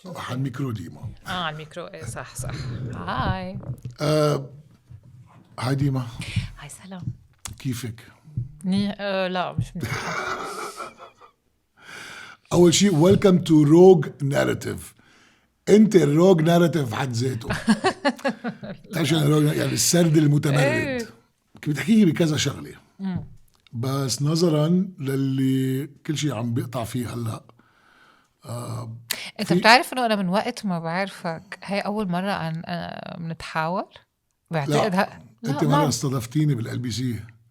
على الميكرو ديما. على الميكرو. ايه صح. هاي. هاي ديما. هاي سلام. كيفك؟ لا مش منيحة. أول شيء welcome to Rogue Narrative. أنت الروج ناريتيف حد ذاته. تعرف شو الروج؟ يعني السرد المتمرد. كنت بتحكي بكذا شغلة. بس نظرا للي كل شيء عم بيقطع فيه هلا. انت بتعرف انه انا من وقت ما بعرفك هاي اول مرة بنتحاور. بعتقد لا انت مرة استضفتيني بالLBC.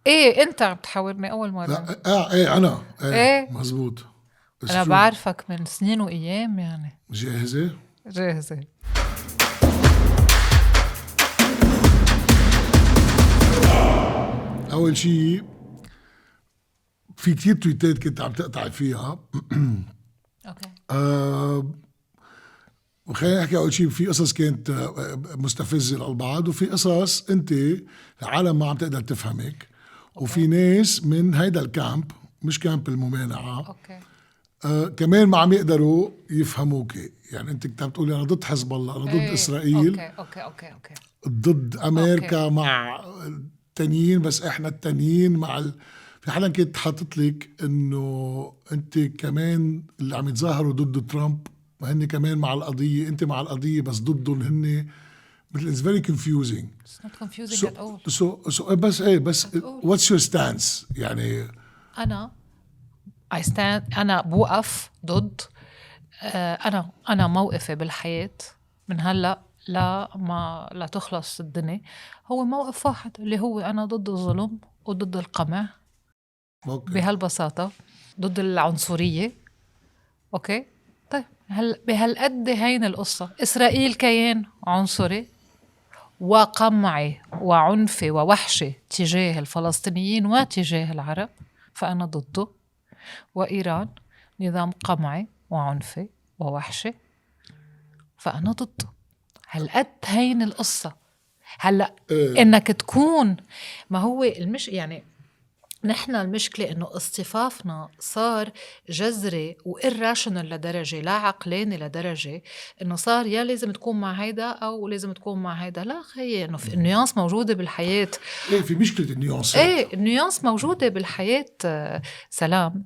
ايه انت بتحاورني اول مرة. لا ايه انا ايه مزبوط. انا بعرفك من سنين وايام يعني. جاهزة. اول شيء في كتير تويتات كنت عم تقطع فيها. اوكي. وخلينا نحكي أول شيء في قصص كانت مستفزة للبعض، وفي قصص أنت العالم ما عم تقدر تفهمك. وفي ناس من هيدا الكامب، مش كامب الممانعة، أوكي. كمان ما عم يقدروا يفهموك. يعني أنت كنت عم تقولي أنا ضد حزب الله، أنا ضد إسرائيل. أوكي. ضد أمريكا مع التانيين، بس إحنا التانيين مع في حالا كنت حاطط لك إنه أنت كمان اللي عم يتظاهروا ضد ترامب هن كمان مع القضية، أنت مع القضية بس ضدهم هن. It's very confusing. It's not confusing at all. So بس what's your stance يعني؟ أنا بوقف ضد. أنا موقفي بالحياة من هلأ لا تخلص الدنيا هو موقف واحد، اللي هو أنا ضد الظلم وضد القمع. بهالبساطة ضد العنصرية. أوكي. طيب بهالقد هين القصة. إسرائيل كيان عنصري وقمعي وعنفي ووحشي تجاه الفلسطينيين وتجاه العرب، فأنا ضده. وإيران نظام قمعي وعنفي ووحشي، فأنا ضده. هالقد هين القصة. هلأ إنك تكون، ما هو يعني نحن المشكلة إنه اصطفافنا صار جذري وإراشنال لدرجة، لا عقلاني لدرجة إنه صار يا لازم تكون مع هيدا أو لازم تكون مع هيدا. لا خيي، إنه في النيانس موجودة بالحياة. إيه في مشكلة النيانس. إيه النيانس موجودة بالحياة. سلام.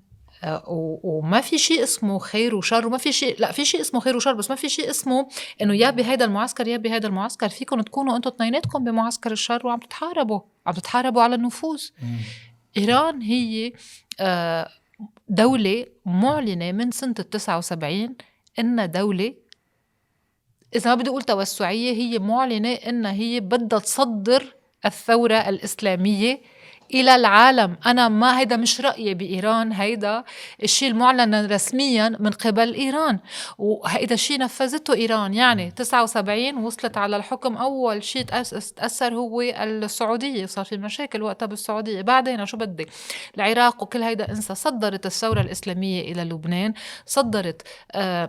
وما في شيء اسمه خير وشر، وما في شيء، لا في شيء اسمه خير وشر، بس ما في شيء اسمه إنه يا بهيدا المعسكر يا بهيدا المعسكر. فيكم تكونوا أنتوا اثنيناتكم بمعسكر الشر وعم تتحاربوا على النفوذ. إيران هي دولة معلنة من سنة 79 إنها دولة، إذا ما بدي أقول توسعية، هي معلنة إنها هي بدها تصدر الثورة الإسلامية إلى العالم. أنا ما هيدا مش رأيي بإيران، هيدا الشيء المعلن رسميا من قبل إيران، وهيدا الشيء نفذته إيران. يعني 79 وصلت على الحكم، أول شيء تأثر هو السعودية، صار في مشاكل وقتها بالسعودية. بعدين شو بدي، العراق وكل هيدا انسى. صدرت الثورة الإسلامية إلى لبنان، صدرت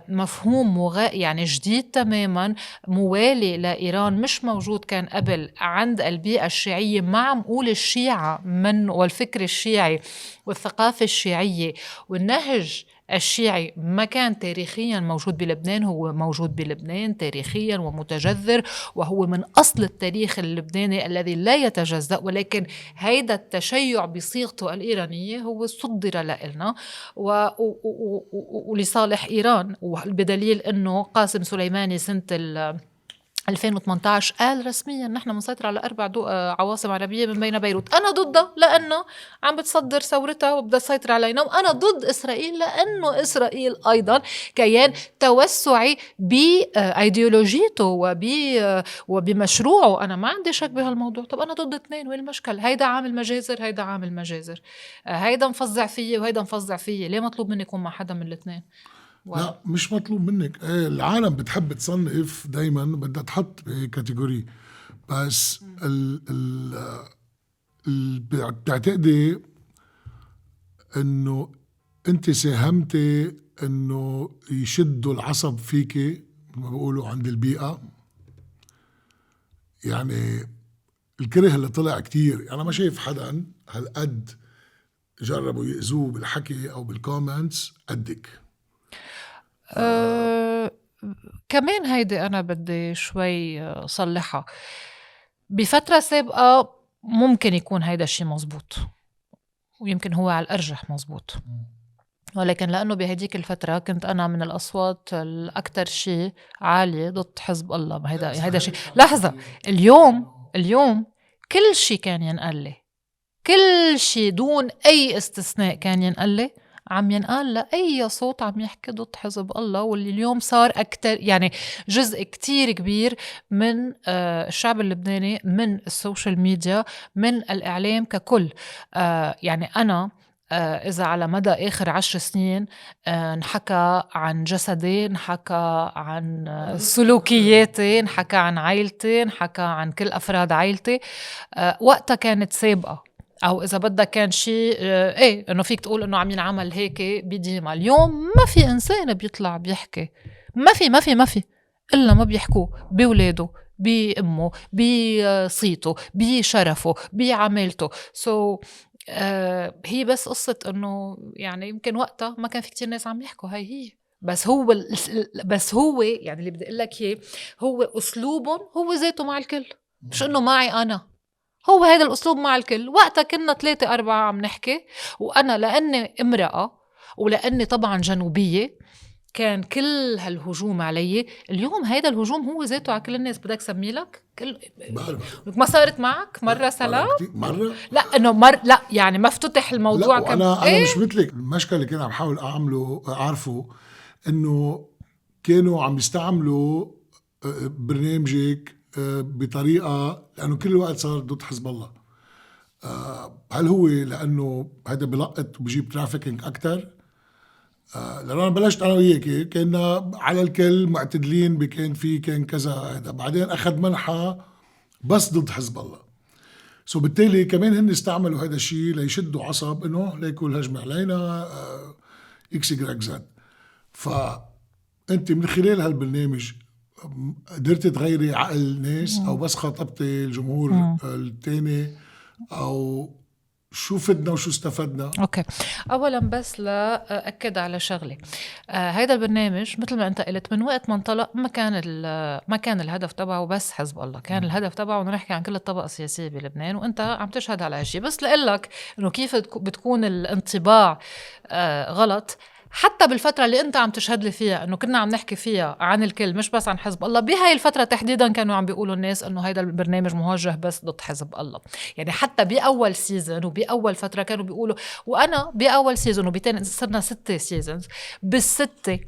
مفهوم يعني جديد تماما، موالي لإيران، مش موجود كان قبل عند البيئة الشيعية. ما عم قول الشيعة من والفكر الشيعي والثقافة الشيعية والنهج الشيعي ما كان تاريخيا موجود بلبنان. هو موجود بلبنان تاريخيا ومتجذر، وهو من أصل التاريخ اللبناني الذي لا يتجزأ، ولكن هيدا التشيع بصيغته الإيرانية هو صدر لنا ولصالح إيران. وبدليل أنه قاسم سليماني سنة 2018 قال رسميا نحن منسيطر على 4 عواصم عربية من بين بيروت. أنا ضدها لأنه عم بتصدر ثورتها وبدها تسيطر علينا، وأنا ضد إسرائيل لأنه إسرائيل أيضا كيان توسعي بأيديولوجيته وبمشروعه. أنا ما عندي شك بهالموضوع. طب أنا ضد اثنين، وين المشكل؟ هيدا عامل مجازر، هيدا عامل مجازر، هيدا مفزع فيه وهيدا مفزع فيه. ليه مطلوب مني يكون مع حدا من الاثنين؟ لا مش مطلوب منك. العالم بتحب تصنف دايما، بدها تحط كاتيجوري. بس بتعتقدي انه انت ساهمتي انه يشدوا العصب فيكي ما بقولوا عند البيئة؟ يعني الكره اللي طلع كتير، انا ما شايف حدا هالقد جربوا يأذوه بالحكي او بالكومنتس قدك. كمان هيدي أنا بدي شوي صلحها. بفترة سابقة ممكن يكون هيدا الشي مزبوط، ويمكن هو على الأرجح مزبوط، ولكن لأنه بهديك الفترة كنت أنا من الأصوات الأكتر شيء عالية ضد حزب الله. ما هيدا شيء. لحظة، اليوم كل شيء كان ينقال لي، كل شيء دون أي استثناء كان ينقال لي عم ينقال لأي صوت عم يحكي ضد حزب الله، واللي اليوم صار أكتر، يعني جزء كتير كبير من الشعب اللبناني، من السوشيال ميديا، من الإعلام ككل. يعني أنا إذا على مدى آخر 10 سنين نحكى عن جسدي، نحكى عن سلوكياتي، نحكى عن عائلتي، نحكى عن كل أفراد عائلتي، وقتها كانت سابقة. أو إذا بدك كان شيء إيه إنه فيك تقول إنه عم ينعمل هيك بديما. اليوم ما في إنسان بيطلع بيحكي، ما في إلا ما بيحكوه بولاده، بأمه، بصيته، بشرفه، بعملته. هي بس قصة إنه يعني يمكن وقتها ما كان في كتير ناس عم يحكوا. هي بس هو يعني اللي بدي أقول لك إياه، هو أسلوبهم هو ذاته مع الكل، مش إنه معي أنا. هو هذا الأسلوب مع الكل. وقتها كنا 3-4 عم نحكي، وأنا لأني امرأة ولأني طبعا جنوبية كان كل هالهجوم علي. اليوم هيدا الهجوم هو ذاته على كل الناس. بدك سمي لك كل ما صارت معك مرة سلام؟ مرة لا إنه لا يعني ما افتتح الموضوع. لا، أنا مش مثلك. المشكلة اللي كنا عم حاول أعرفه إنه كانوا عم يستعملوا برنامجك بطريقة، لأنه كل الوقت صار ضد حزب الله. هل هو لأنه هذا بلقط وبجيب ترافيكينج أكتر؟ لأنه أنا بلشت أنا وياك كنا على الكل معتدلين، كان كذا هذا، بعدين أخذ منحة بس ضد حزب الله. بالتالي كمان هن استعملوا هذا الشيء ليشدوا عصب إنه ليكون الهجمة علينا إكس يجرك زد. فأنت من خلال هالبرنامج قدرت تغيري عقل ناس أو بس خاطبتي الجمهور التاني، أو شو فدنا وشو استفدنا؟ أوكي، أولا بس لأكد على شغلة. هيدا البرنامج مثل ما أنت قلت من وقت ما انطلق ما كان الهدف تبعه بس حزب الله، كان الهدف تبعه نحكي عن كل الطبقة السياسية بلبنان، وأنت عم تشهد على هالشي. بس لقلك إنه كيف بتكون الانطباع غلط. حتى بالفترة اللي أنت عم تشهد لي فيها إنه كنا عم نحكي فيها عن الكل مش بس عن حزب الله، بهاي الفترة تحديدا كانوا عم بيقولوا الناس إنه هيدا البرنامج موجه بس ضد حزب الله. يعني حتى بأول سيزن وبأول فترة كانوا بيقولوا، وأنا بأول سيزن وبتاني صرنا 6 سيزنز، بالستة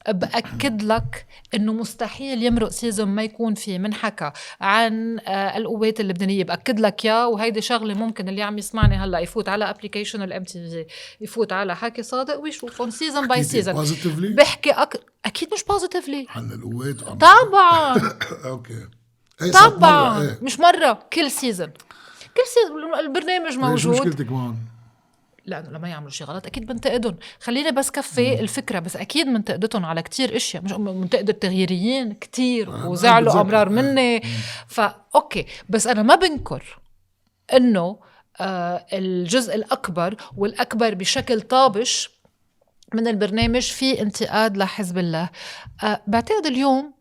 بأكد لك إنه مستحيل يمرق سيزن ما يكون فيه منحكى عن القوات اللبنانية. بأكد لك يا، وهيدي شغلة ممكن اللي عم يسمعني هلا يفوت على ابليكيشن الMTV، يفوت على حكي صادق ويشوفون سيزن باي سيزن. بحكي أكيد مش بوزيتيفلي عن القوات طبعا. أوكي طبعا مش مرة، كل سيزن البرنامج موجود. مشكلتك معهم؟ لا لما يعملوا شيء غلط أكيد بنتقدهم. خليني بس كفي الفكرة، بس أكيد منتقدتهم على كتير إشياء، مش منتقد التغييريين كتير وزعلوا أمرار مني. أوكي، بس أنا ما بنكر إنه الجزء الأكبر والأكبر بشكل طابش من البرنامج في انتقاد لحزب الله. بعتقد اليوم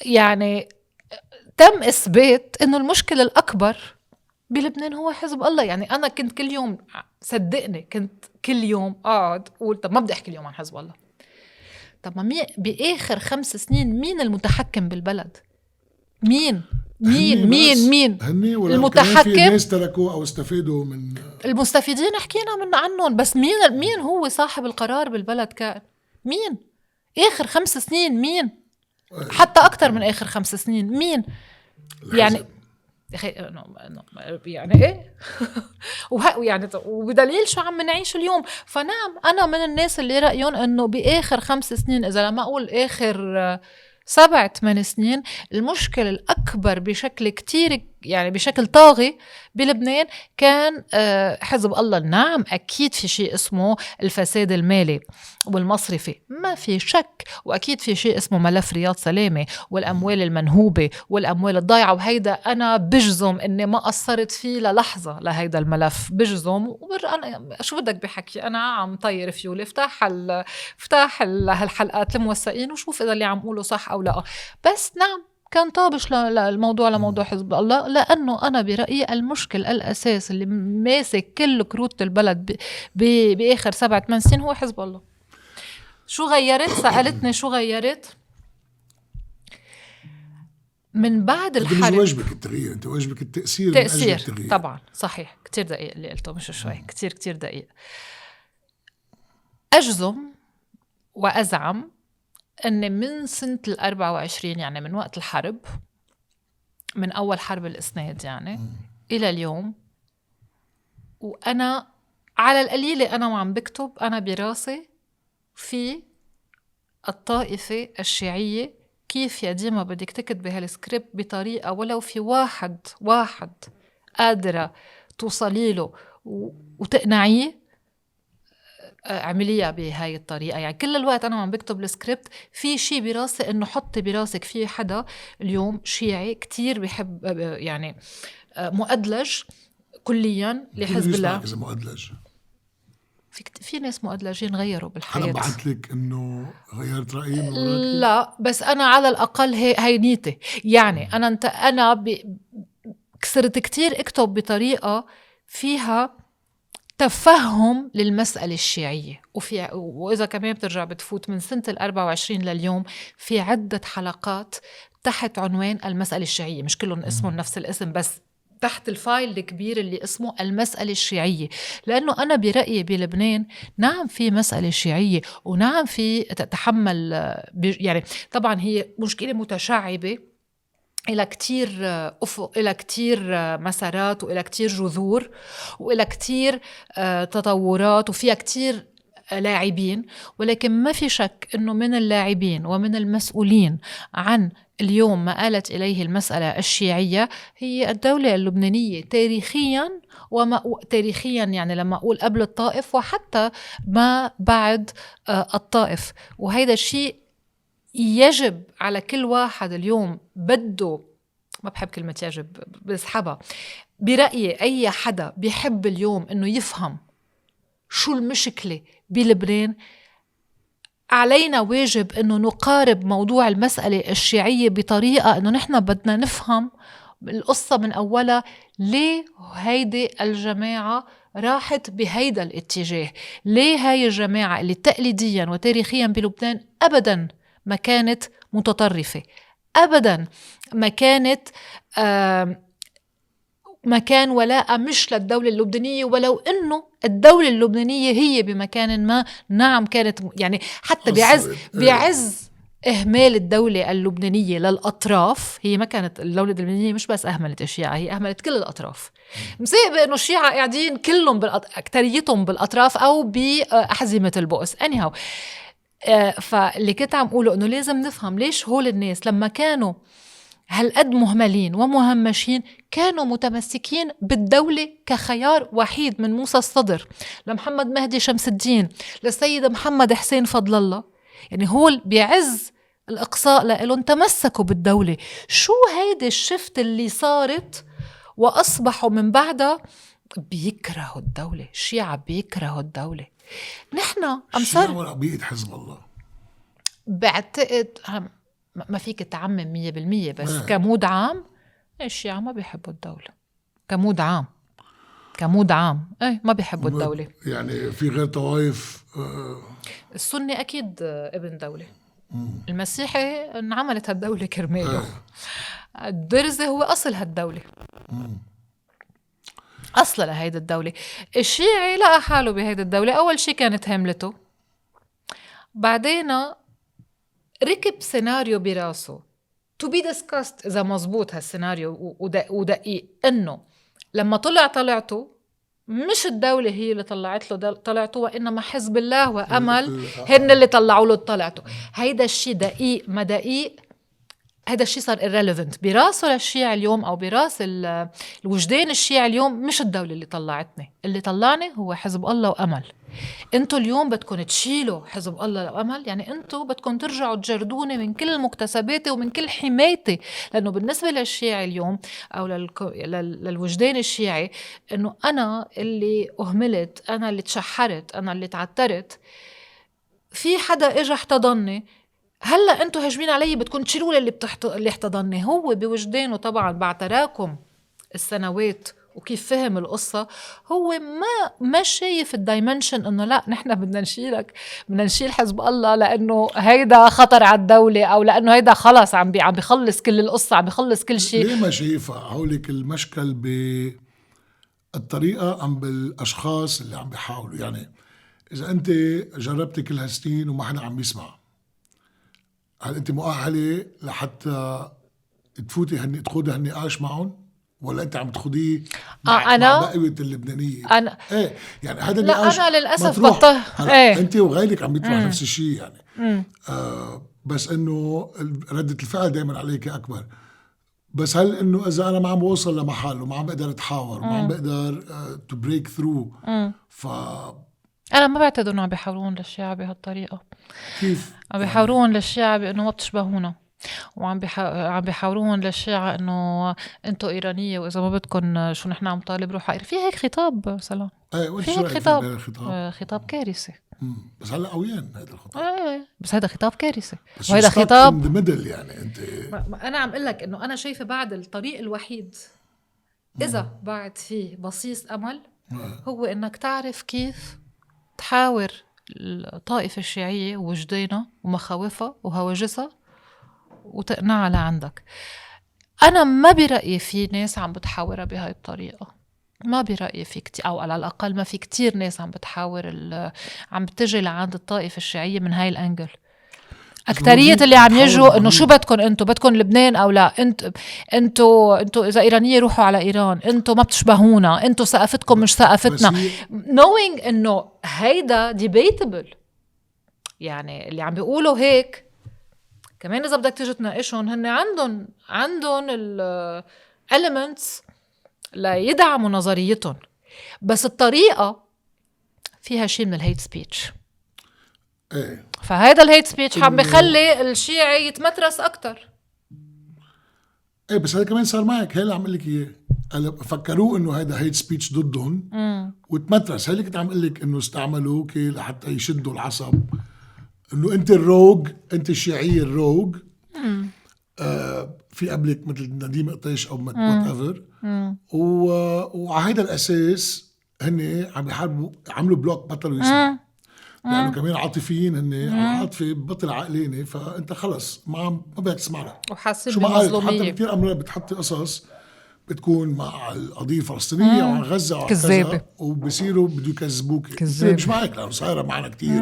يعني تم إثبات إنه المشكلة الأكبر بلبنان هو حزب الله. يعني أنا كنت كل يوم، صدقني كنت كل يوم قاعد أقول طب ما بدي أحكي اليوم عن حزب الله. طب ما بآخر 5 سنين مين المتحكم بالبلد؟ مين المتحكم؟ ناس تركوه أو استفادوا من المستفيدين، حكينا من عنهم، بس مين هو صاحب القرار بالبلد؟ كان مين آخر 5 سنين؟ مين؟ حتى أكتر من آخر 5 سنين مين؟ يعني يعني ايه؟ ويعني وبدليل شو عم نعيش اليوم. فنعم انا من الناس اللي رأيهم انه باخر 5 سنين، اذا لما اقول اخر 7-8 سنين، المشكلة الاكبر بشكل كتير يعني بشكل طاغي بلبنان كان حزب الله. نعم أكيد في شيء اسمه الفساد المالي والمصرفي ما في شك، وأكيد في شيء اسمه ملف رياض سلامة والأموال المنهوبة والأموال الضايعة، وهيدا أنا بجزم إني ما قصرت فيه للحظة لهيدا الملف، بجزم. أنا شو بدك بحكي، أنا عم طير فيولي، افتح هالحلقات الموثقين وشوف إذا اللي عم قوله صح أو لا. بس نعم كان طابش لموضوع حزب الله، لأنه أنا برأيي المشكل الأساس اللي ماسك كل كروت البلد بآخر 7-8 سنين هو حزب الله. شو غيرت؟ سألتني شو غيرت من بعد الحرب؟ مش واجبك التغيير، انت واجبك التأثير من أجل التغيير. طبعا صحيح، كتير دقيق اللي قلته، مش شوي، كتير دقيق. أجزم وأزعم أن من سنة 24 يعني من وقت الحرب، من أول حرب الإسناد يعني إلى اليوم، وأنا على القليلة أنا وعم بكتب أنا براسي في الطائفة الشيعية كيف يا ديما بدك تكتبي هالسكريبت بطريقة ولو في واحد قادرة توصلي له وتقنعيه، عملية بهاي الطريقة. يعني كل الوقت أنا عم بكتب السكريبت في شيء براسي إنه حطي براسك في حدا اليوم شيعي كتير بيحب يعني مؤدلج كليا لحزب الله. مؤدلج في ناس مؤدلجين غيروا بالحياة. أنا بعت لك إنه غيرت رأيي من لا بس أنا على الأقل هي نيتي يعني. أنا كسرت كتير اكتب بطريقة فيها تفهم للمسألة الشيعية، وإذا كمان بترجع بتفوت من سنة 24 لليوم في عدة حلقات تحت عنوان المسألة الشيعية، مش كلهم اسمهم نفس الاسم، بس تحت الفايل الكبير اللي اسمه المسألة الشيعية. لأنه أنا برأيي بلبنان نعم في مسألة شيعية، ونعم في تتحمل يعني طبعا هي مشكلة متشعبة إلى كتير أفق، إلى كتير مسارات، وإلى كتير جذور، وإلى كتير تطورات، وفيها كتير لاعبين. ولكن ما في شك أنه من اللاعبين ومن المسؤولين عن اليوم ما آلت إليه المسألة الشيعية هي الدولة اللبنانية تاريخيا، تاريخيا يعني لما أقول قبل الطائف وحتى ما بعد الطائف. وهذا الشيء يجب على كل واحد اليوم بده، ما بحب كلمة يجب بسحبها، برأيي أي حدا بيحب اليوم إنه يفهم شو المشكلة بلبنان، علينا واجب إنه نقارب موضوع المسألة الشيعية بطريقة إنه نحن بدنا نفهم القصة من أولها. ليه هيدي الجماعة راحت بهيدا الاتجاه؟ ليه هاي الجماعة اللي تقليديا وتاريخيا بلبنان أبدا ما كانت متطرفة، أبدا ما كانت مكان ولاء مش للدولة اللبنانية، ولو إنه الدولة اللبنانية هي بمكان ما نعم كانت يعني حتى بعز إهمال الدولة اللبنانية للأطراف. هي ما كانت الدولة اللبنانية مش بس أهملت الشيعة، هي أهملت كل الأطراف. مسيء بأنه الشيعة قاعدين كلهم أكتريتهم بالأطراف أو بأحزمة البؤس. anyhow فاللي كنت عم أقوله إنه لازم نفهم ليش هول الناس لما كانوا هالقد مهملين ومهمشين كانوا متمسكين بالدولة كخيار وحيد، من موسى الصدر لمحمد مهدي شمس الدين للسيد محمد حسين فضل الله. يعني هول بعز الإقصاء لإلهم تمسكوا بالدولة. شو هيدا الشفت اللي صارت وأصبحوا من بعدها بيكرهوا الدولة؟ الشيعة بيكرهوا الدولة. نحن الشيعة بيئة حزب الله بعتقد ما فيك تعمم 100%، بس كمود عام الشيعة ما بيحبوا الدولة. كمود عام ما بيحبوا الدولة. يعني في غير طوائف السني أكيد ابن دولة، المسيحي انعملت هالدولة كرماله، الدرزي هو أصل هالدولة، أصل لهيدا الدولة. الشيعي لقى حاله بهيدا الدولة، أول شي كانت هملته، بعدين ركب سيناريو براسه to be discussed إذا مزبوط هالسيناريو ودقيق، إنه لما طلعته مش الدولة هي اللي طلعت له طلعته، وإنما حزب الله وأمل هن اللي طلعوا له طلعته. هيدا الشيء دقيق ما دقيق هذا الشيء صار irrelevant براسه للشيعي اليوم أو براس الوجدان الشيعي اليوم. مش الدولة اللي طلعتني، اللي طلعني هو حزب الله وأمل. انتوا اليوم بدكم تشيلوا حزب الله وأمل، يعني انتوا بدكم ترجعوا تجردوني من كل مكتسباتي ومن كل حمايتي. لأنه بالنسبة للشيعي اليوم أو للوجدان الشيعي، إنه أنا اللي أهملت، أنا اللي تشحرت، أنا اللي تعترت، في حدا إجا احتضني، هلا انتوا هاجمين علي بدكم تشيلوا لي اللي احتضني. هو بوجدانه طبعا بعد تراكم السنوات وكيف فهم القصة، هو ما شايف الدايمنشن انه لا نحن بدنا نشيلك، بدنا نشيل حزب الله لانه هيدا خطر على الدولة، او لانه هيدا خلص عم بيخلص كل القصة، عم بيخلص كل شيء. ليه ما شايفها هوليك المشكل بالطريقة أم بالأشخاص اللي عم بيحاولوا؟ يعني إذا أنت جربت كل هالسنين وما حدا عم بيسمع، هل أنت مؤهلة لحتى تخوضي هالنقاش معهم، ولا أنت عم تخوضيه مع بقية اللبنانية؟ أنا إيه يعني هذا لا النقاش أنا للأسف إيه؟ أنت وغيرك عم بيطلع نفس الشيء يعني. بس إنه ردة الفعل دايما عليك أكبر. بس هل إنه إذا أنا ما عم بوصل لمحل وما عم بقدر أتحاور وما عم بقدر to break through، أنا ما بعتقد إنه عم بيحاورون للشيعة بهالطريقة. كيف؟ عم بيحاورون للشيعة بأنه ما بتشبهونا، وعم بيحاورون للشيعة إنه أنتوا إيرانية وإذا ما بدكم شو نحن عم طالب روح. في هيك خطاب سلام، في هيك خطاب، خطاب كارثي. بس هلا قويان هذا الخطاب. بس هذا خطاب كارثي، وهذا خطاب يعني أنت أنا عم قلك إنه أنا شايفة بعد الطريق الوحيد إذا بعد فيه بصيص أمل هو إنك تعرف كيف تحاور الطائفة الشيعية ووجدانها ومخاوفها وهواجسها وتقنعها لعندك. أنا ما برأيي في ناس عم بتحاورها بهاي الطريقة، ما برأيي في كتير، أو على الأقل ما في كتير ناس عم بتحاور عم بتجي لعند الطائفة الشيعية من هاي الأنجل. أكترية اللي عم يجوا إنه شو بدكم أنتوا، بدكم لبنان أو لا، أنتوا إذا إيرانية روحوا على إيران، أنتوا ما بتشبهونا، أنتوا ثقافتكم مش ثقافتنا. knowing إنه هيدا debatable، يعني اللي عم بيقولوا هيك كمان إذا بدك تيجي تناقشهم هن عندهم ال elements ليدعموا نظريتهم، بس الطريقة فيها شيء من الهيت سبيتش. ايه فهذا الهيت سبيتش عم بخلي الشيعي يتمترس اكتر. ايه بس هذا كمان صار معك، هي اللي عم اقول لك اياه، فكروا انه هذا هيت سبيتش ضدهم وتمترس. هي اللي كنت عم اقول لك انه استعملوه لحتى يشدوا العصب، انه انت الروج، انت الشيعية الروج. في قبلك مثل نديم قطيش او وات ايفر، وعلى هذا الاساس هن عم يحاربوا، عملوا بلوك بطلوا يسمعوا لأنه كمان عاطفيين، هن عاطفي بطل عقلاني، فأنت خلص ما بدك تسمع له وحاسين شو ما قالت. حتى بمظلومية كتير أمرات بتحطي قصص بتكون مع القضية الفلسطينية وعن غزة وكذا، وبصيروا بده يكذبوك. مش معك لأنه صايرة معنا كتير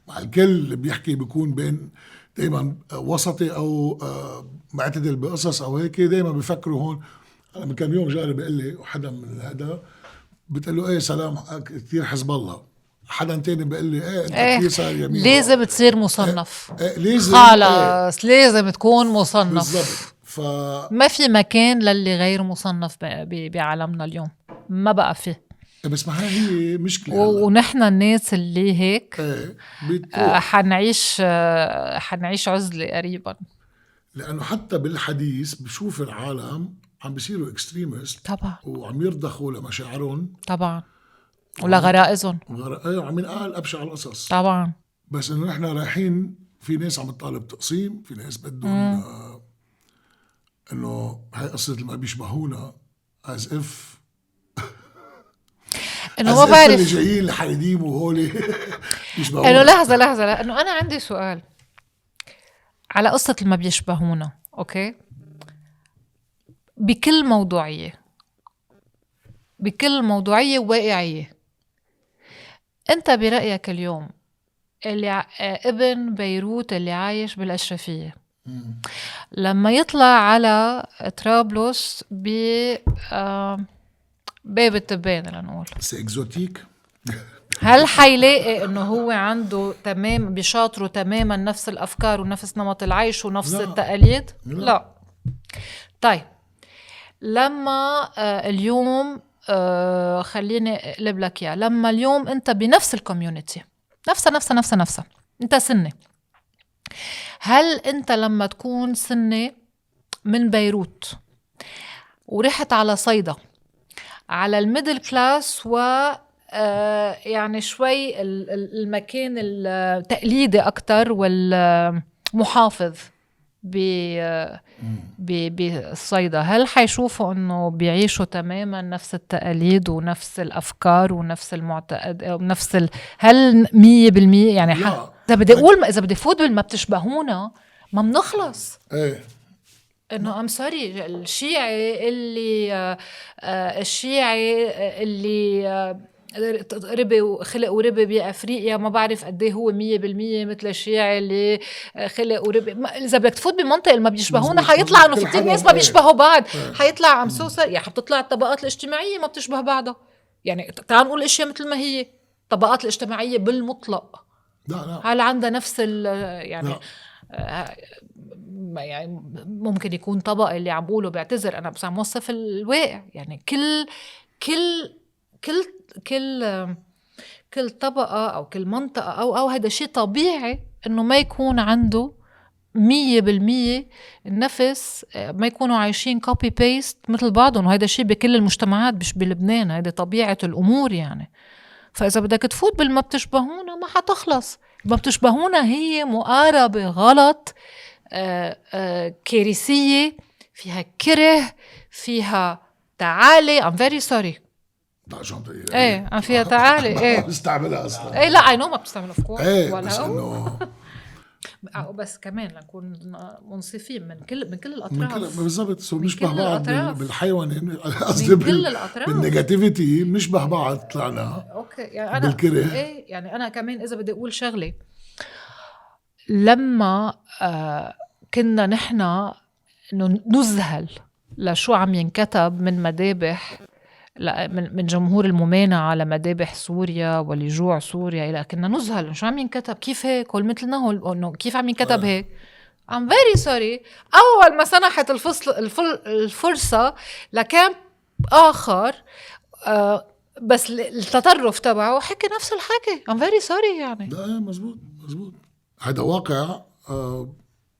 مع الكل بيحكي، بيكون بين دايما وسطي أو معتدل بقصص أو هيك، دايما بيفكروا هون. أنا من كم يوم جاري بيقول لي وحدا من هذا بتقول له ايه سلام كتير حزب الله، حدا تاني بيقول لي ايه انت كتير صار يمين، لازم تصير مصنف. لازم خلاص لازم تكون مصنف بالضبط. ما في مكان للي غير مصنف بعالمنا اليوم، ما بقى فيه. بس ما هي مشكلة ونحن الناس اللي هيك حنعيش عزلة قريبا، لأنه حتى بالحديث بشوف العالم عم بيصيروا اكستريمست طبعا، وعم يرضخوا لمشاعرهم طبعا ولا غرائزهم، وعم ينقال أبشع القصص طبعا. بس إنه نحن رايحين، في ناس عم تطالب تقسيم، في ناس بدهم إنه هاي قصة اللي ما بيشبهونا as if إنه ما بعرف اللي جايين الحريديم وهولي بيشبهونا. إنه لحظة لأنه أنا عندي سؤال على قصة اللي ما بيشبهونا. أوكي، بكل موضوعية وواقعية، أنت برأيك اليوم اللي ابن بيروت اللي عايش بالأشرفية لما يطلع على طرابلس باب التبان لنقول سي اكزوتيك هل حيلاقي انه هو عنده تمام بشاطره تماما نفس الافكار ونفس نمط العيش ونفس لا. التقاليد؟ لا. طيب لما اليوم خليني اقلب لك اياه، لما اليوم انت بنفس الكوميونتي نفسها انت سنة، هل انت لما تكون سنة من بيروت ورحت على صيدا على الميدل كلاس و يعني شوي المكان التقليدي أكتر والمحافظ بالصيدا، هل حيشوفوا أنه بيعيشوا تماما نفس التقاليد ونفس الأفكار ونفس المعتقد ونفس هل 100% يعني إذا بدي أقول إذا بدي فوت بالما بتشبهونا ما منخلص. ايه انه ام سوري الشيعي اللي ربي وخلق وربي بافريقيا ما بعرف قد ايه هو 100% مثل الشيعي اللي خلق وربي. اذا بدك تفوت بمنطقه اللي ما بيشبهونا حيطلع انه في كثير ناس ما بيشبهوا بعض. حيطلع ام سوسه يعني حتطلع الطبقات الاجتماعيه ما بتشبه بعضها. يعني تعال نقول الاشياء مثل ما هي، الطبقات الاجتماعيه بالمطلق لا هل عندها نفس يعني يعني ممكن يكون طبق اللي عم بقوله بعتذر انا بس عم وصف الواقع. يعني كل طبقة او كل منطقة او هذا شيء طبيعي انه ما يكون عنده 100% النفس، ما يكونوا عايشين كوبي بيست مثل بعضهم، وهذا شيء بكل المجتمعات مش بلبنان، هذه طبيعة الامور يعني. فاذا بدك تفوت بالما بتشبهونا ما حتخلص. ما بتشبهونا هي مقاربة غلط كارثية، فيها كره، فيها تعالي I'm very sorry. ايه فيها تعالي ايه بستعملها اصلا. ايه لا I know ما بتستعملها of course ايه بس انه بس كمان لنكون منصفين من كل الاطراف بالضبط. بنشبه بعض بالحيوان، قصدي بالنيجاتيفيتي بنشبه بعض طلعنا. اوكي يعني انا بالكره. ايه يعني انا كمان اذا بدي اقول شغله، لما كنا نحن نذهل لشو عم ينكتب من مذابح من جمهور الممانعة لمذابح سوريا ولجوع سوريا إلى كنا نذهل شو عم ينكتب، كيف هيك كل مثلنا هو إنه كيف عم ينكتب هيك. I'm very sorry. أول ما سنحت الفرصة لكان آخر بس التطرف تبعه حكي نفس الحكي I'm very sorry يعني. لا مزبوط هذا واقع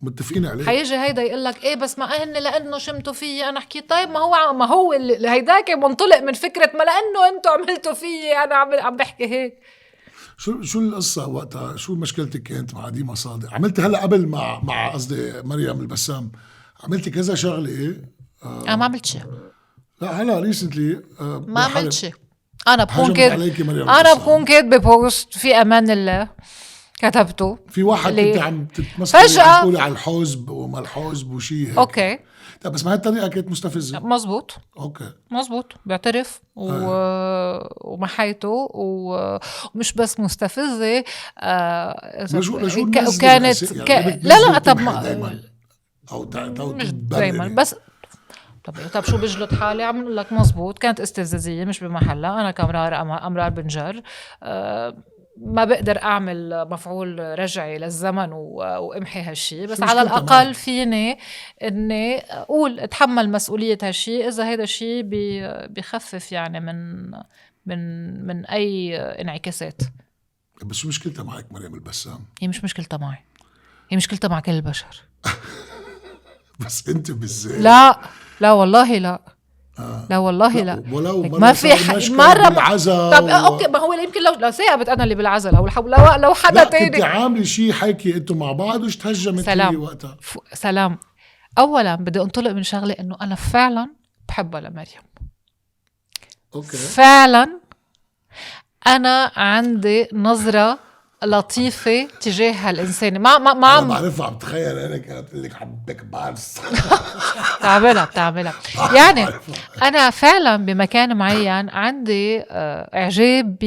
متفقين عليه. حيجي هيدا يقول لك ايه بس ما هن لانه شمتوا فيي انا حكيت. طيب ما هو اللي هيداك منطلق من فكره ما لانه انتوا عملتوا فيي انا عم بحكي هيك. شو القصه وقتها؟ شو مشكلتك كانت مع ديما صادق؟ عملتي هلا قبل مع قصدي مريم البسام عملتي كذا شغله ايه؟ انا ما عملت شيء. لا هلا ريسنتلي ما عملت شيء. انا بكون كاتبه بوست في امان الله كتبته في واحد كنت عم تتمسكي تقولي على الحزب وما الحزب وشي هيك. اوكي طيب بس ما هالطريقه كانت مستفزه. مزبوط اوكي مزبوط بعترف ومحيته ومش بس مستفزه وكانت لا طب او مش دايما بس طب شو بجلط حالي عم نقول لك مزبوط كانت استفزازيه مش بمحلها. انا كامرار بنجر ما بقدر أعمل مفعول رجعي للزمن وامحي هالشي، بس على الأقل فيني إني أقول اتحمل مسؤولية هالشي إذا هيدا الشي بيخفف يعني من أي انعكاسات. بس شو مشكلتها معك مريم البسام؟ هي مش مشكلتها معي، هي مشكلتها مع كل البشر. بس أنت بالذات لا والله لا. لا والله لا ما في مرة طب اوكي ما هو يمكن لو ثاقبت انا اللي بالعزل او لو حدا تاني كنت عامل شيء حكي انتم مع بعض وش تهجمت لي وقتها. سلام. اولا بدي انطلق من شغله انه انا فعلا بحبها لمريم. اوكي فعلا انا عندي نظره لطيفه تجاه هالانسان. ما عم بعرفها عم تخيل انا كانت لك حبك بعرس بتعملها يعني انا فعلا بمكان معين عندي اعجاب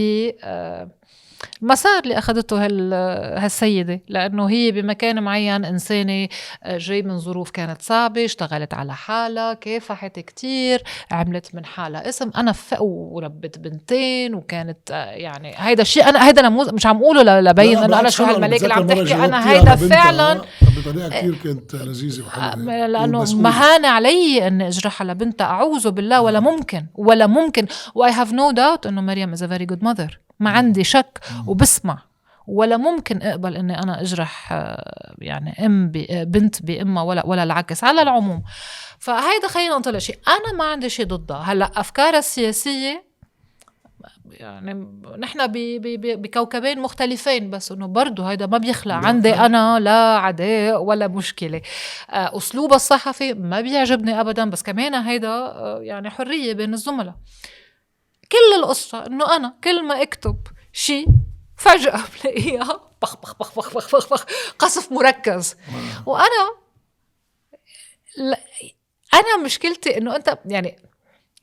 المسار اللي أخذته هالسيدة، لأنه هي بمكان معين إنساني جاي من ظروف كانت صعبة، اشتغلت على حالها، كافحت كتير، عملت من حالها اسم. أنا وربت بنتين، وكانت يعني هيدا الشيء أنا هيدا مش عم أقوله لبين إنه أنا شو هالملاك اللي عم تحكي. أنا هيدا فعلا بطريقة كتير كانت لذيذة وحلوة، لأنه مهانة علي أن أجرح على بنتها. أعوذ بالله، ولا ممكن ولا ممكن. و I have no doubt أنه مريم is a very good mother، ما عندي شك وبسمع، ولا ممكن أقبل أني أنا أجرح يعني بنت بأمها ولا العكس على العموم. فهيدا خلينا نطلع شيء أنا ما عندي شيء ضدها. هلأ أفكار السياسية يعني نحن بكوكبين مختلفين، بس انه برضو هيدا ما بيخلق عندي انا لا عداء ولا مشكله. اسلوب الصحفي ما بيعجبني ابدا، بس كمان هيدا يعني حريه بين الزملاء. كل القصه انه انا كل ما اكتب شيء فجاه بلاقيها بخ بخ بخ بخ بخ بخ بخ قصف مركز. وانا انا مشكلتي انه انت يعني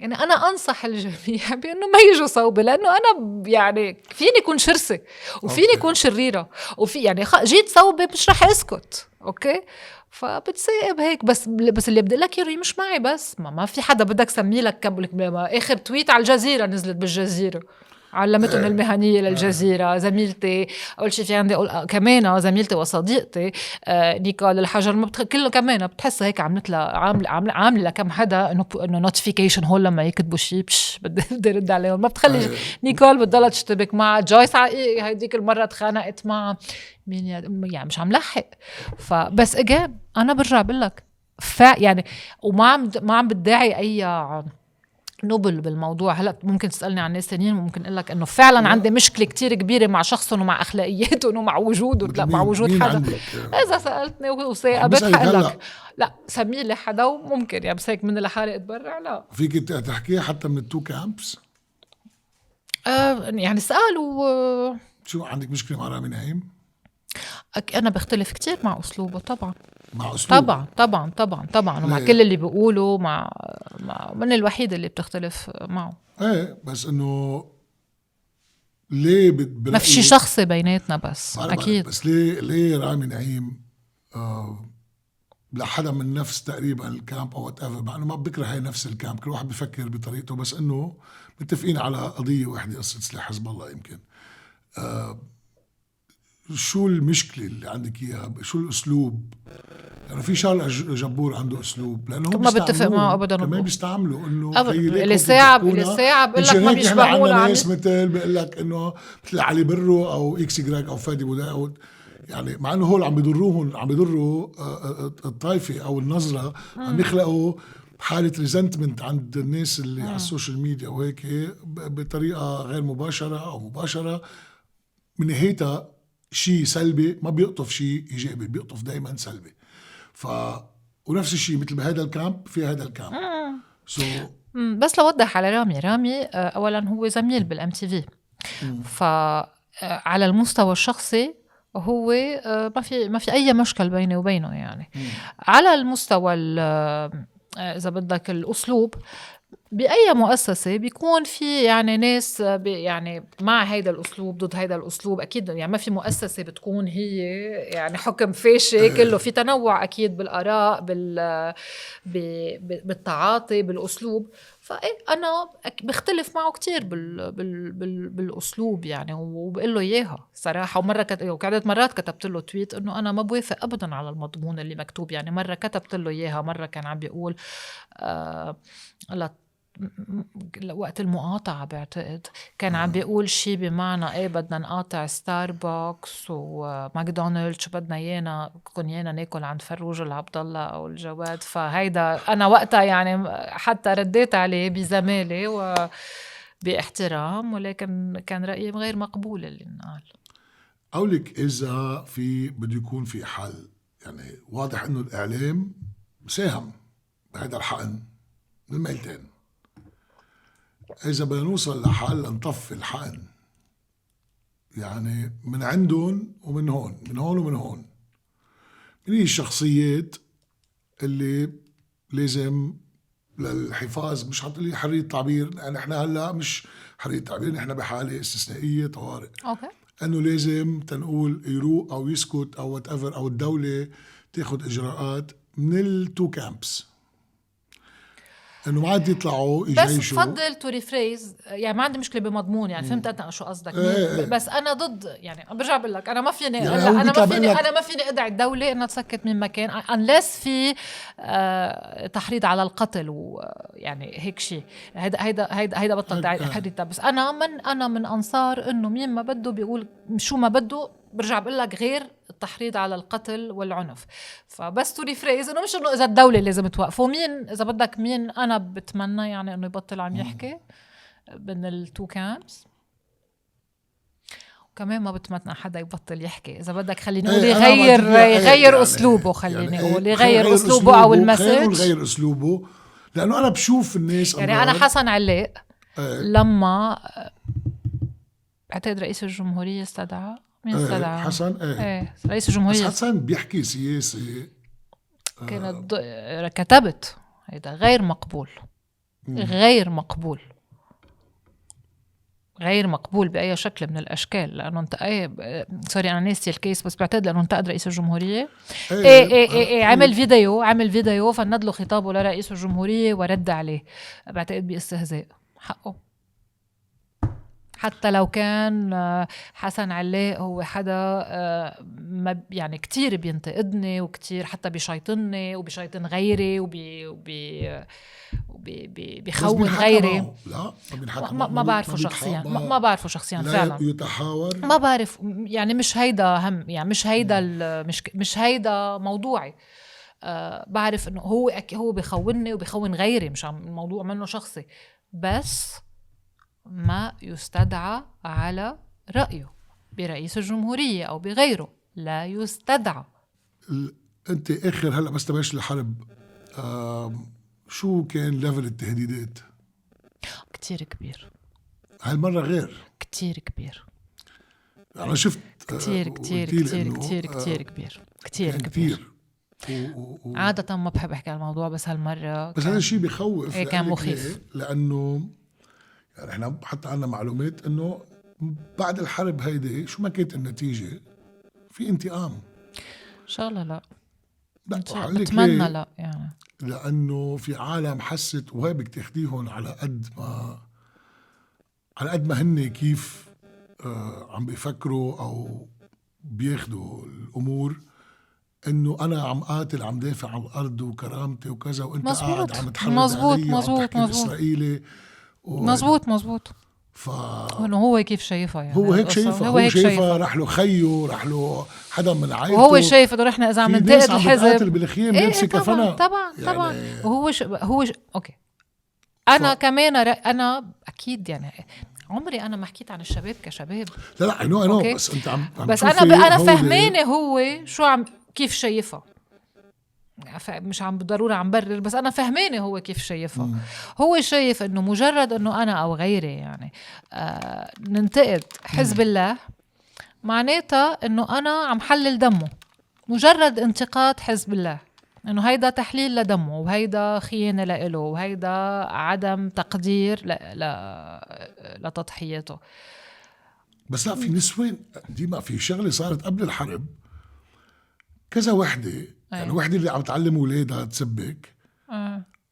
أنا أنصح الجميع بأنه ما يجوا صوبي، لأنه أنا يعني فيني كون شرسة وفيني كون شريرة، وفي يعني جيت صوبي مش رح أسكت. أوكي، فبتسيب هيك. بس اللي بدي لك يري مش معي، بس ما في حدا بدك سمي لك آخر تويت على الجزيرة نزلت بالجزيرة، علمتهم المهنية للجزيرة. زميلتي أول شيء في عندي كمان زميلتي وصديقتي نيكول الحجر كله كمان بتحس هيك عملت لها عامل لكم حدا إنه نوتيفيكيشن هول لما يكتبوا شيء بدي رد عليهم. ما بتخلي نيكول بتضلها تشتبك مع جويس هيديك المرة تخانقت مع مين يعني مش عم لحق. فبس أجاب أنا برجع بقولك يعني وما عم بدعي أي نوبل بالموضوع. هلا ممكن تسألني عن ناس تانيين، ممكن أقول لك إنه فعلا عندي مشكلة كتير كبيرة مع شخصهم ومع أخلاقياتهم ومع وجوده. لا مع وجود حدا. إذا سألتني وثاقبت حقلك لا سمي لي حدا وممكن يعني، بس هيك من الحالة اتبرع لا. فيك تحكيها حتى من التو كامبس؟ يعني سألوا شو عندك مشكلة مع رامي نعيم؟ أنا بختلف كتير مع أسلوبه طبعا. مع أسلوبه طبعا ومع كل اللي بيقوله مع من الوحيد اللي بتختلف معه. ايه بس انه ليه ما في شي شخصي بيناتنا بس اكيد. بس ليه رامي نعيم لحدا من نفس تقريبا الكامب او وات ايفر، مع انه ما بكره هاي نفس الكامب، كل واحد بفكر بطريقته، بس انه متفقين على قضيه واحده، قصه سلاح حزب الله يمكن. شو المشكله اللي عندك اياها؟ شو الاسلوب؟ يعني في شارع جبور عنده اسلوب، لانه ما بتفق معه ابدا. كمان بيستعملوا انه اللي صعب بقول لك ما بيشبهونا. ناس مثل بيقول لك انه مثل علي برو او اكس جراج او فادي بوداء، يعني مع انه هول عم بيضروا الطائفه او النظره، عم يخلقوا حاله ريزنتمنت عند الناس اللي على السوشيال ميديا وهيك بطريقه غير مباشره او مباشره. من نهايتها شيء سلبي، ما بيقطف شيء ايجابي، بيقطف دائما سلبي. ونفس الشيء مثل بهذا الكامب في هذا الكامب. بس لوضح على رامي اولا هو زميل بالام تي في، فعلى المستوى الشخصي هو ما في اي مشكل بيني وبينه يعني. على المستوى اذا بدك الاسلوب، بأي مؤسسة بيكون في يعني ناس يعني مع هيدا الأسلوب ضد هيدا الأسلوب أكيد. يعني ما في مؤسسة بتكون هي يعني حكم فاشي كله، في تنوع أكيد بالآراء بالتعاطي بالأسلوب. فأنا بختلف معه كتير بالأسلوب يعني، وبقول له إياها صراحة. وعدة مرات كتبت له تويت إنه أنا ما بوافق أبدا على المضمون اللي مكتوب. يعني مرة كتبت له إياها، مرة كان عم بيقول وقت المقاطعة بعتقد كان عم بيقول شي بمعنى ايه بدنا نقاطع ستاربكس وماكدونالدز، شو بدنا يانا ناكل عند فروج العبد الله او الجواد. فهيدا انا وقتها يعني حتى رديت عليه بزمالة وباحترام، ولكن كان رأيي غير مقبول اللي نقال. أقولك إذا بده يكون في حل، يعني واضح إنه الإعلام ساهم بهذا الحقن من الميتين. إذا بدنا نوصل لحل نطفي الحقن، يعني من عندهم ومن هون، من هون ومن هون، من هي الشخصيات اللي لازم للحفاظ، مش حط لي حرية تعبير، يعني احنا هلا مش حرية تعبير، احنا بحالة استثنائية طوارئ. أوكي. أنه لازم تنقول يروق أو يسكت أو whatever، أو الدولة تاخد إجراءات من التو كامبس، انه ما عاد يطلعوا بس يجيشوا. بفضل تو ريفريز، يعني ما عندي مشكله بمضمون، يعني فهمت انت شو قصدك. بس انا ضد، يعني برجع بقول لك انا ما فيني يعني لا انا ما فيني ادعي الدوله انها تسكت من مكان unless في تحريض على القتل ويعني هيك شيء. هيدا بطل تحريض. بس انا من انصار انه مين ما بده بيقول شو ما بده، برجع بقول لك غير التحريض على القتل والعنف. فبس تو ريفريز انه مش انه اذا الدوله لازم توقفوا، مين اذا بدك مين انا بتمنى يعني انه يبطل عم يحكي من التو كامبس. وكمان ما بتمنى حدا يبطل يحكي، اذا بدك خليني نقول يغير يعني اسلوبه، خليني نقول يغير اسلوبه او المسج، يغير اسلوبه. لانه انا بشوف الناس يعني انا حسن علاق لما اعتقد رئيس الجمهورية استدعى، مين استدعى؟ حسن رئيس الجمهورية. بس حسن بيحكي سياسي كانت كتبت هيدا غير مقبول. غير مقبول، غير مقبول بأي شكل من الأشكال. لأنه انت سوري أنا ناسي الكيس، بس بعتقد لأنه انتقد رئيس الجمهورية. عمل فيديو فند له خطابه لرئيس الجمهورية ورد عليه، بعتقد باستهزاء. حقه، حتى لو كان حسن علاق هو حدا يعني كتير بينتقدني وكتير حتى بيشيطني وبيشيطن غيري وبيخون غيري. لا ما بعرفه شخصيا، ما بعرفه شخصيا فعلا. يتحاور، ما بعرف، يعني مش هيدا هم، يعني مش هيدا موضوعي. بعرف انه هو بيخونني وبيخون غيري، مش الموضوع منه شخصي، بس ما يستدعى على رأيه برئيس الجمهورية أو بغيره، لا يستدعى. أنت آخر هلأ بس تباش الحرب شو كان ليفل التهديدات؟ كتير كبير هالمرة غير كتير كبير. أنا شفت كتير كبير. عادة ما بحب أحكي عن الموضوع، بس هالمرة بس هذا الشيء بيخوف، كان مخيف. لأنه يعني احنا حتى عنا معلومات انه بعد الحرب هيدي شو ما كانت النتيجة في انتقام. ان شاء الله لا بتمنى لا، يعني لانه في عالم حست وهي بدك تاخديهم على قد ما هن كيف عم بيفكروا او بياخدوا الامور، انه انا عم قاتل عم دافع عن الارض وكرامتي وكذا، وانت قاعد عم تحرض علي وعم تحكي الاسرائيلي مزبوط. انه هو كيف شايفها، يعني هو هيك شايفها راح له خيو، راح له حدا من عائلته، وهو شايف انه احنا اذا عم ننتقد الحزب بالخيام لابسه كفنها. طبعا اوكي. انا كمان انا اكيد يعني عمري انا ما حكيت عن الشباب كشباب. لا انا بس انت عم بس انا فهمانه هو شو كيف شايفها، مش عم بالضرورة عم برر، بس أنا فهماني هو كيف شايفها. هو شايف أنه مجرد أنه أنا أو غيري يعني ننتقد حزب الله معناتها أنه أنا عم حلل دمه. مجرد انتقاد حزب الله أنه هيدا تحليل لدمه، وهيدا خيانة لإله، وهيدا عدم تقدير لتضحياته. بس لا، في نسوان ديما في شغلة صارت قبل الحرب، كذا وحدة يعني وحدة اللي عم تعلم ولادها تسبك،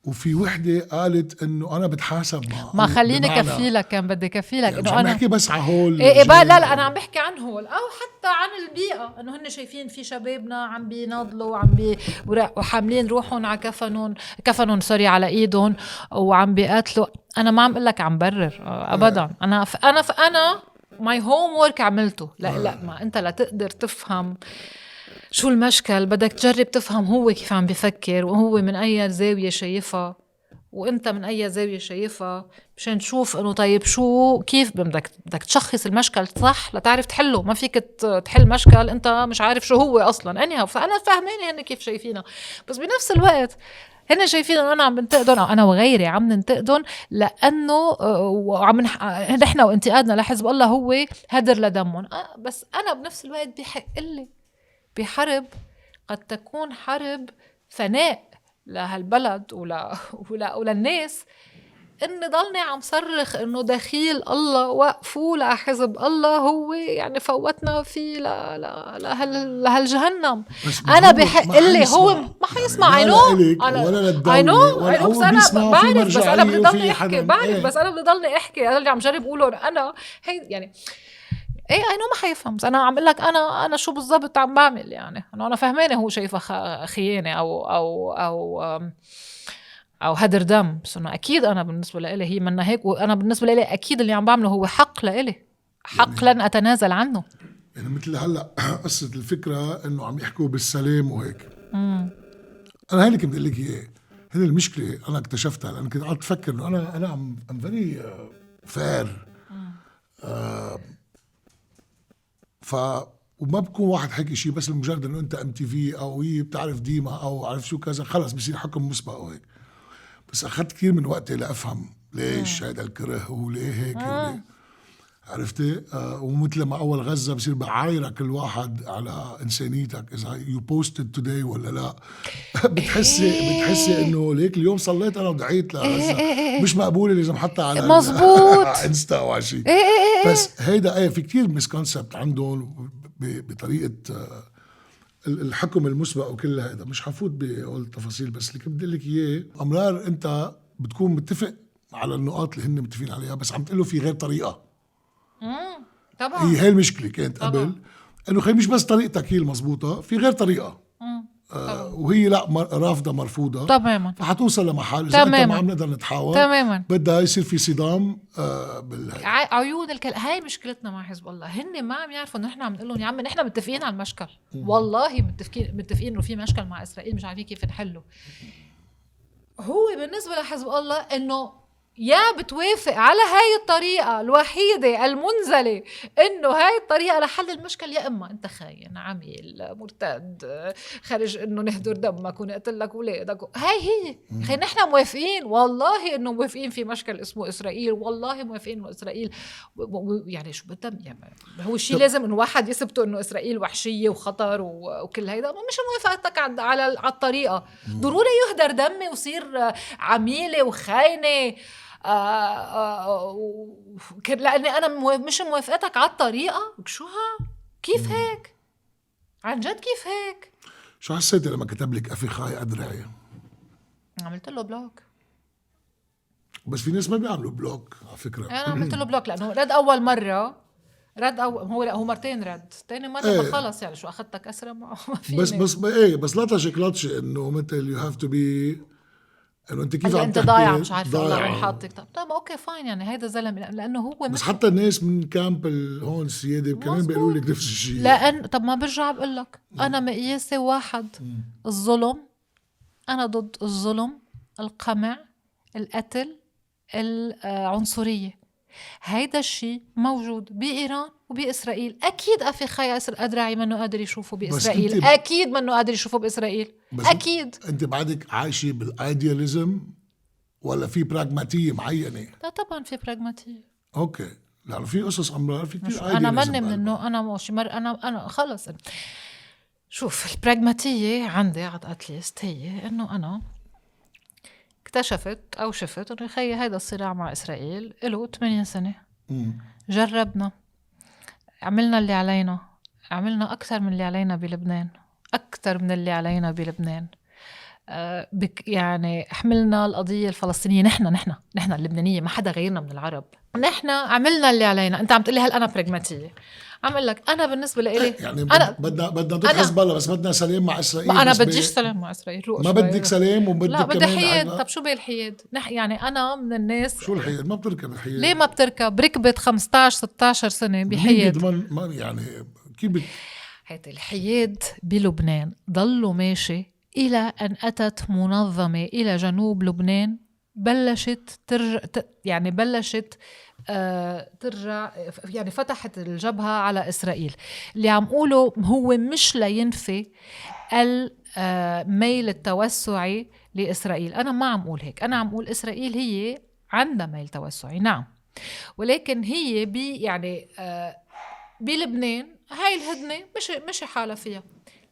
وفي وحدة قالت انه انا بتحاسب ما خليني كفيلك، كان بدي كفيلك يعني انه انا بحكي بس على هول لا انا عم بحكي عن هول، او حتى عن البيئة، انه هن شايفين في شبابنا عم بيناضلوا وحاملين روحهم على كفنهم سوري على ايدهم وعم بيقاتلوا. انا ما عم اقول لك عم برر ابدا. انا ماي هوم ورك عملته. لا ما انت لا تقدر تفهم شو المشكل، بدك تجرب تفهم هو كيف عم بيفكر، وهو من أي زاوية شايفها، وإنت من أي زاوية شايفها، مشان تشوف إنه طيب شو كيف بدك تشخص المشكل صح لتعرف تحله. ما فيك تحل مشكل أنت مش عارف شو هو أصلا. فأنا فاهماني هن كيف شايفينها، بس بنفس الوقت هن شايفين إنه أنا عم بنتقدن، أو أنا وغيري عم ننتقدن، لأنه نحن وانتقادنا لحزب الله هو هدر لدمهم. بس أنا بنفس الوقت بحق لي بحرب قد تكون حرب فناء لهالبلد وللناس، اني ضلني عم صرخ انه دخيل الله وقفوا لحزب الله هو يعني فوتنا فيه لهالجهنم. انا بحق لي هو ما حيسمع. يعني ولا للدولة ولا هو بيسمع. بعرف بس انا بدي ضلني احكي. بس انا بدي ضلني احكي. انا اللي عم جرب اقوله انا هي يعني ايه اي نو ما حيفهم. بس انا عم اقول لك انا شو بالضبط عم بعمل. يعني انا فهمانه هو شايفه خيانه او هدر دم. بس انه اكيد انا بالنسبه لي هي منا هيك. وانا بالنسبه لي اكيد اللي عم بعمله هو حق لإلي، حق لن اتنازل عنه. يعني مثل هلا قصه الفكره انه عم يحكوا بالسلام وهيك. انا هيك بدي اقول لك اياه. هذه المشكله انا اكتشفتها لان كنت قاعد افكر انه انا ام فيري فير. وما بكون واحد حكي شيء بس لمجرد انه انت MTV او هي بتعرف ديما او عارف شو كذا خلص بصير حكم مسبق وهيك. بس اخذت كثير من وقتي لافهم ليش هذا الكره وليه هيك وليه. عرفتي؟ ومثل ما اول غزه بصير بعايرك الواحد على انسانيتك اذا يو بوستد توداي ولا لا. بتحسي انه ليك اليوم صليت انا ودعيت لغزه مش مقبوله لازم حطها على مزبوط انستا او شيء. بس هيدا في كتير مسكونسبت عندهم بطريقه الحكم المسبق وكل هذا. مش حفوت بأول التفاصيل بس اللي كنت بدي لك اياه امرار انت بتكون متفق على النقاط اللي هن متفقين عليها بس عم تقول له في غير طريقه. طبعا هي المشكله كانت قبل انه خي مش بس طريقتك هي المضبوطه في غير طريقه. وهي لا رافضه مرفوضه تماما. فحتوصل لمحل اذا انت ما عم نقدر نتحاور تماما بدها يصير في صدام عيون هاي مشكلتنا مع حزب الله. هن ما عم يعرفوا انه نحن عم نقول لهم يا عم نحن متفقين على المشكل. والله متفقين انه في مشكل مع اسرائيل مش عارفين كيف نحله. هو بالنسبه لحزب الله انه يا بتوافق على هاي الطريقة الوحيدة المنزلة انه هاي الطريقة لحل المشكل، يا اما انت خاين عميل مرتد خارج انه نهدر دمك ونقتل لك اولادك. هاي هي خي نحن موافقين والله انه موافقين في مشكل اسمه اسرائيل. والله موافقين انه اسرائيل يعني شو بدهم يعني هو الشيء لازم انه واحد يثبتوا انه اسرائيل وحشية وخطر وكل هيدا. مش موافقتك على الطريقة. ضروري يهدر دمي وصير عميلة وخاينة لأني أنا مش موافقتك على الطريقة. شوها كيف هيك عن جد كيف هيك؟ شو حسيتي لما كتب لك أفخاي أدرعي؟ عملت له بلوك. بس في ناس ما بيعملوا بلوك على فكرة. أنا عملت له بلوك لأنه رد أول مرة هو مرتين رد. تاني مرة خلص يعني شو أخذتك أسرع معه بس لا تشكلتش إنه مثل you have to be انه انت كيف عم انت ضايع مش عارفه الله وين حاطك. طب اوكي فاين يعني هيدا زلمه لانه هو بس حتى الناس من كامب هون السياده كمان بيقولوا لك نفس الشيء. لان طب ما برجع بقول لك انا مقياسي واحد. الظلم انا ضد الظلم، القمع، القتل، العنصريه. هيدا الشيء موجود بإيران وبإسرائيل. أكيد أفخاي أدرعي منه قادر يشوفه بإسرائيل. أكيد منه قادر يشوفه بإسرائيل. أكيد. أنت بعدك عايشة بالأيدياليزم ولا في براغماتية معينة؟ لا طبعا في براغماتية. أوكي لأنه في قصص أمرار في كتير أنا مني منه. أنا مش أنا خلص. شوف البراغماتية عندي أتليست هي إنه أنا اكتشفت أو شفت إنه خي هيدا الصراع مع إسرائيل له 8 سنة. جربنا، عملنا اللي علينا، عملنا أكثر من اللي علينا بلبنان، أكثر من اللي علينا بلبنان. يعني حملنا القضية الفلسطينية. نحن اللبنانية، ما حدا غيرنا من العرب. نحن عملنا اللي علينا. أنت عم تقولي هل أنا براغماتية؟ عم أقول لك أنا بالنسبة لإلي يعني بدنا ضد حزب الله بس بدنا سلام مع إسرائيل. أنا بديش سلام مع إسرائيل. ما بدك سلام وبدك لا بدي حياد. طب شو بالحياد؟ يعني أنا من الناس شو الحياد؟ ما بتركب الحياد. ليه ما بتركب؟ ركبت 15-16 سنة بحياد. ما يعني كيف هيدا الحياد بلبنان ضلوا ماشي إلى أن أتت منظمة إلى جنوب لبنان بلشت ترجع يعني فتحت الجبهة على إسرائيل. اللي عم قوله هو مش لينفي الميل التوسعي لإسرائيل. أنا ما عم قول هيك. أنا عم قول إسرائيل هي عندها ميل توسعي نعم، ولكن هي يعني بلبنان هاي الهدنة مش حالة فيها.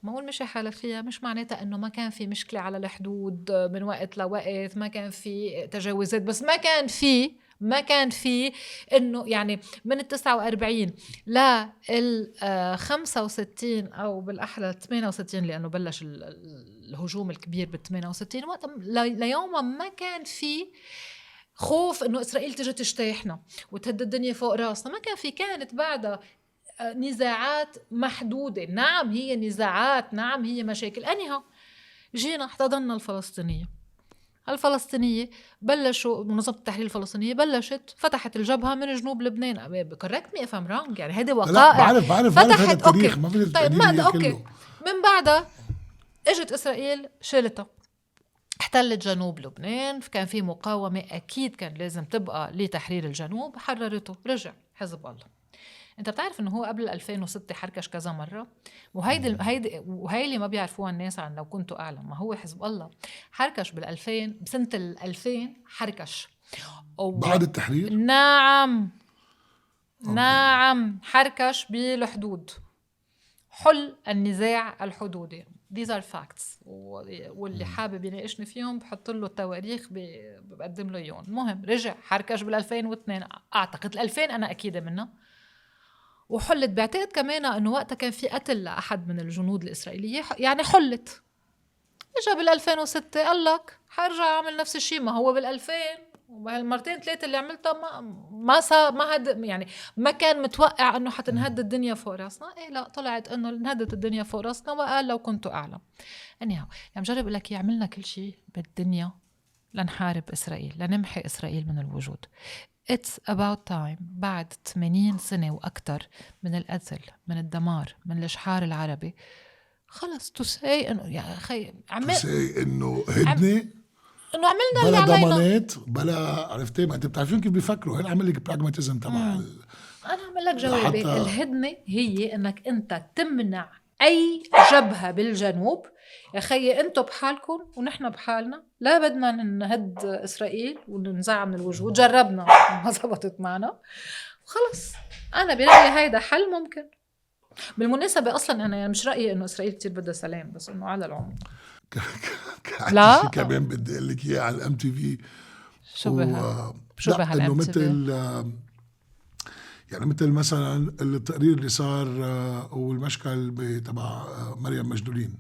ما هو المشي حلفية مش معناتها انه ما كان في مشكلة على الحدود من وقت لوقت، ما كان في تجاوزات، بس ما كان في انه يعني من ال 49 لل 65 او بالاحرى 68 لانه بلش الهجوم الكبير بال 68 وقت ليوما ما كان في خوف انه اسرائيل تجي تجتاحنا وتهد الدنيا فوق راسنا. ما كان في، كانت بعدها نزاعات محدودة. نعم هي نزاعات، نعم هي مشاكل. أنها جينا احتضننا الفلسطينية بلشوا منظمة التحرير الفلسطينية بلشت فتحت الجبهة من جنوب لبنان. كوركت مي افهم رانج، يعني هذه وقائع بعرف فتحت. هذا التاريخ. ما بدي طيب ما اوكي كله. من بعدها اجت اسرائيل شالتها، احتلت جنوب لبنان، كان في مقاومة أكيد كان لازم تبقى لتحرير الجنوب، حررته، رجع حزب الله. انت بتعرف انه هو قبل 2006 حركش كذا مرة، وهي اللي ما بيعرفوها الناس عن لو كنتوا اعلم. ما هو حزب الله حركش بسنة 2000 حركش بعد التحرير. نعم نعم حركش بالحدود، حل النزاع الحدودي. These are facts. واللي حابب يناقشني فيهم بحط له التواريخ بقدم له اياهم. المهم رجع حركش بال2002 اعتقد 2000 انا اكيده منها، وحلت. بعتقد كمان انه وقتها كان في قتل لاحد من الجنود الاسرائيليه، يعني حلت. اجى بال2006 قال لك حرجع اعمل نفس الشيء. ما هو بال2000 وبهالمرتين ثلاثه اللي عملتها يعني ما كان متوقع انه حتنهد الدنيا فوق راسنا. ايه لا، طلعت انه انهدت الدنيا فوق راسنا. وقال لو كنت اعلم. يعني مجرب اقول لك عملنا كل شيء بالدنيا لنحارب اسرائيل، لنمحي اسرائيل من الوجود. It's about time. بعد 80 سنة وأكتر من القتل، من الدمار، من الإشحار العربي، خلص تساي إنه يا أخي تساي إنه هدنة، إنه عملنا بلا اللي علينا، ضمانات، بلا عرفتي. ما أنت بتعرفين كيف بيفكروا. هنا عمل لك براغماتيزم تبع أنا أعمل لك جوابي. الهدنة هي إنك أنت تمنع أي جبهة بالجنوب. يا خيي أنتوا بحالكم ونحن بحالنا، لا بدنا نهد إسرائيل وننزعها من الوجود. جربنا ما زبطت معنا، خلص. أنا برأيي هيدا حل ممكن. بالمناسبة أصلا أنا مش رأيي إنه إسرائيل كتير بدها سلام، بس إنه على العموم لا كمان بدي أقول لك إياه على الMTV. شبه إنه مثل يعني مثل مثلا التقرير اللي صار والمشكل تبع مريم مجدولين.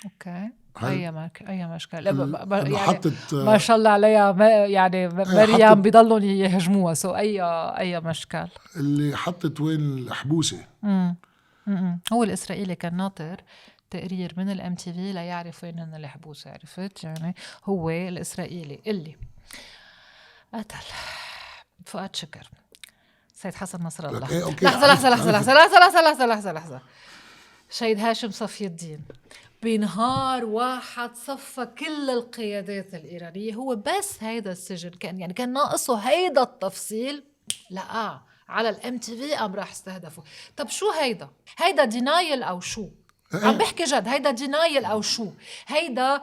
اوكي. اي مشكل يعني حطت ما شاء الله عليها يعني مريم بيضلوا يهجموها. سو اي مشكل اللي حطت وين الحبوسه. هو الاسرائيلي كان ناطر تقرير من الMTV ليعرف وين الحبوسه. عرفت يعني هو الاسرائيلي اللي قتل فؤاد شكر، سيد حسن نصر الله. لحظة شهيد هاشم صفي الدين. بنهار واحد صفى كل القيادات الإيرانية. هو بس هيدا السجن كان ناقصه هيدا التفصيل. لا على الMTV قام راح استهدفه. طب شو هيدا دينايل أو شو؟ عم بحكي جد. هيدا دينايل أو شو؟ هيدا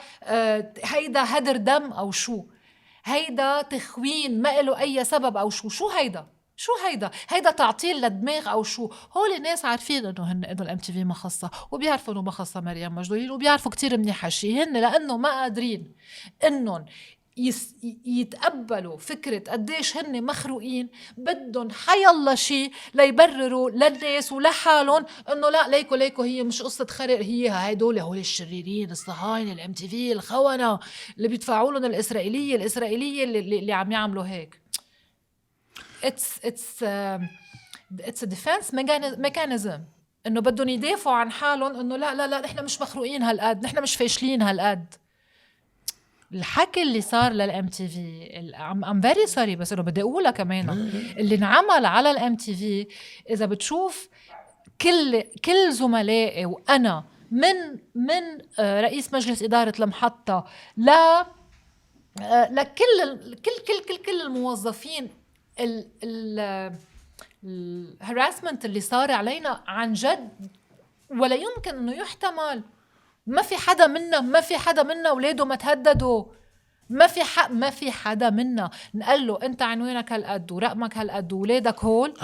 هدر دم أو شو؟ هيدا تخوين ما له أي سبب أو شو هيدا تعطيل للدماغ أو شو؟ هول الناس عارفين إنه الMTV ما خصها، وبيعرفوا إنه ما خصها مريم مجدولين، وبيعرفوا كتير منيح هالشي. هن لأنه ما قادرين إنهم يتقبلوا فكرة قديش هن مخروقين، بدهم حيالله شي ليبرروا للناس ولحالهم إنه لا ليكو هي مش قصة خرق، هي هدول الشريرين الصهاينة الMTV الخونة اللي بيدفعوا لهم الإسرائيلية اللي عم يعملوا هيك. it's a defense mechanism. إنه بدهم يدافعوا عن حالهم إنه لا نحن مش مخروقين هالقد، نحن مش فاشلين هالقد. الحكي اللي صار للMTV I'm very sorry، بس إنه بدي أقولها كمان اللي انعمل على الMTV. إذا بتشوف كل زملائي وأنا من رئيس مجلس إدارة المحطة كل الموظفين، الهراسمنت اللي صار علينا عن جد ولا يمكن انه يحتمل. ما في حدا منا اولاده ما تهددوا. ما في حدا منا نقول له انت عنوانك هالقد ورقمك هالقد واولادك هول.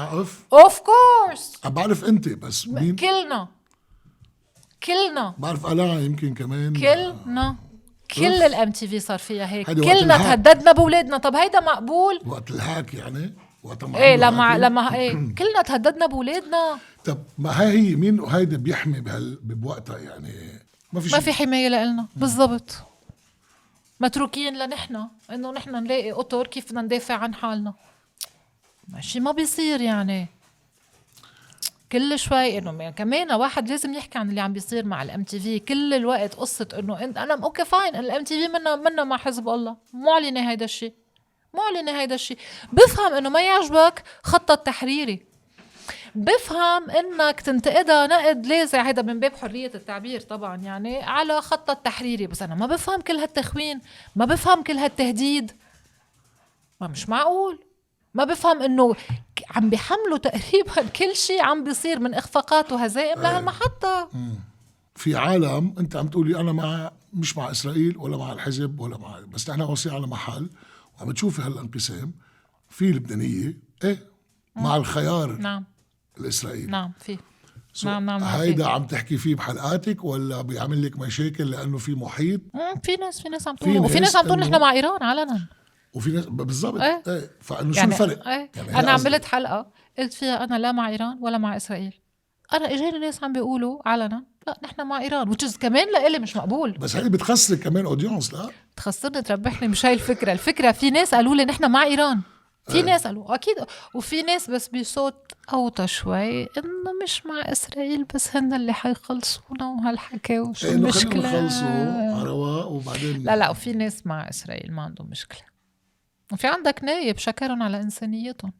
اوف كورس بعرف انت، بس مين؟ كلنا كلنا بعرف قلعة يمكن كمان كلنا كل الام تي في صار فيها هيك، هيدي وقت كلنا الهاك. تهددنا بولادنا. طب هيدا مقبول؟ وقت الهاك يعني وقت ما ايه عملوا هاكينج. لما ايه كلنا تهددنا بولادنا. طب ما هي مين هيدا بيحمي بوقتها يعني؟ ما في حماية لنا بالضبط، متروكين لنحن انه نحن نلاقي اطر كيف بدنا ندافع عن حالنا. ماشي ما بيصير يعني كل شوي انه يعني كمان واحد لازم يحكي عن اللي عم بيصير مع الام تي في كل الوقت. قصه انه انت انا اوكي فاين الام تي في منا مع حزب الله، معلنه هيدا الشيء، معلنه هيدا الشيء. بفهم انه ما يعجبك خطة تحريري، بفهم انك تنتقدها نقد لاذع، هيدا من باب حريه التعبير طبعا يعني على خطة تحريري. بس انا ما بفهم كل هالتخوين، ما بفهم كل هالتهديد، ما مش معقول. ما بفهم انه عم بيحملوا تقريبا كل شيء عم بيصير من اخفاقات وهزائم لهالمحطة. في عالم انت عم تقولي انا مش مع اسرائيل ولا مع الحزب ولا مع، بس نحن واصلين على محل وعم تشوفي هالانقسام في لبنانيه مع الخيار نعم الاسرائيلي. نعم في نعم هيدا عم تحكي فيه بحلقاتك ولا بيعمل لك مشاكل لانه في محيط؟ في ناس عم تقول، وفي ناس عم تقول نحن مع ايران علنا، وفي ناس بالضبط فانه شو يعني الفرق؟ يعني انا عملت حلقه قلت فيها انا لا مع ايران ولا مع اسرائيل. انا اجاني ناس عم بيقولوا علنا لا نحن مع ايران، وتشز كمان لإلي مش مقبول. بس هي بتخسر كمان اودينس. لا تخسرني تربحني، مش هاي الفكره في ناس قالوا لي نحن مع ايران، في ناس قالوا اكيد، وفي ناس بس بصوت اوطى شوي انه مش مع اسرائيل بس هن اللي حيخلصونا وهالحكي وشو المشكله خلصوا عرواء وبعدين لا وفي ناس مع اسرائيل ما عندهم مشكله، وفي عندك نايب شكرهم على انسانيتهم.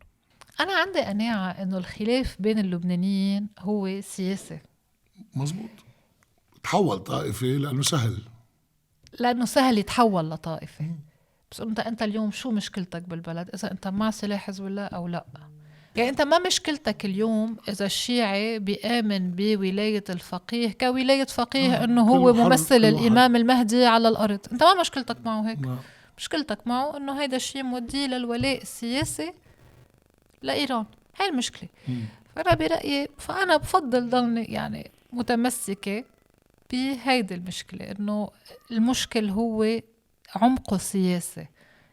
انا عندي قناعه انه الخلاف بين اللبنانيين هو سياسي. مزبوط، تحول طائفي لانه سهل يتحول لطائفه. بس انت اليوم شو مشكلتك بالبلد؟ اذا انت مع سلاح حزب الله او لا. يعني انت ما مشكلتك اليوم اذا الشيعي بيآمن بولايه الفقيه كولايه فقيه انه هو ممثل الامام المهدي على الارض، انت ما مشكلتك معه هيك. مشكلتك معه انه هيدا الشيء مودي للولاء السياسي لإيران، هاي المشكلة. فأنا برأيي فأنا بفضل ضلني يعني متمسكة بهيدي المشكلة، إنه المشكل هو عمقه سياسي.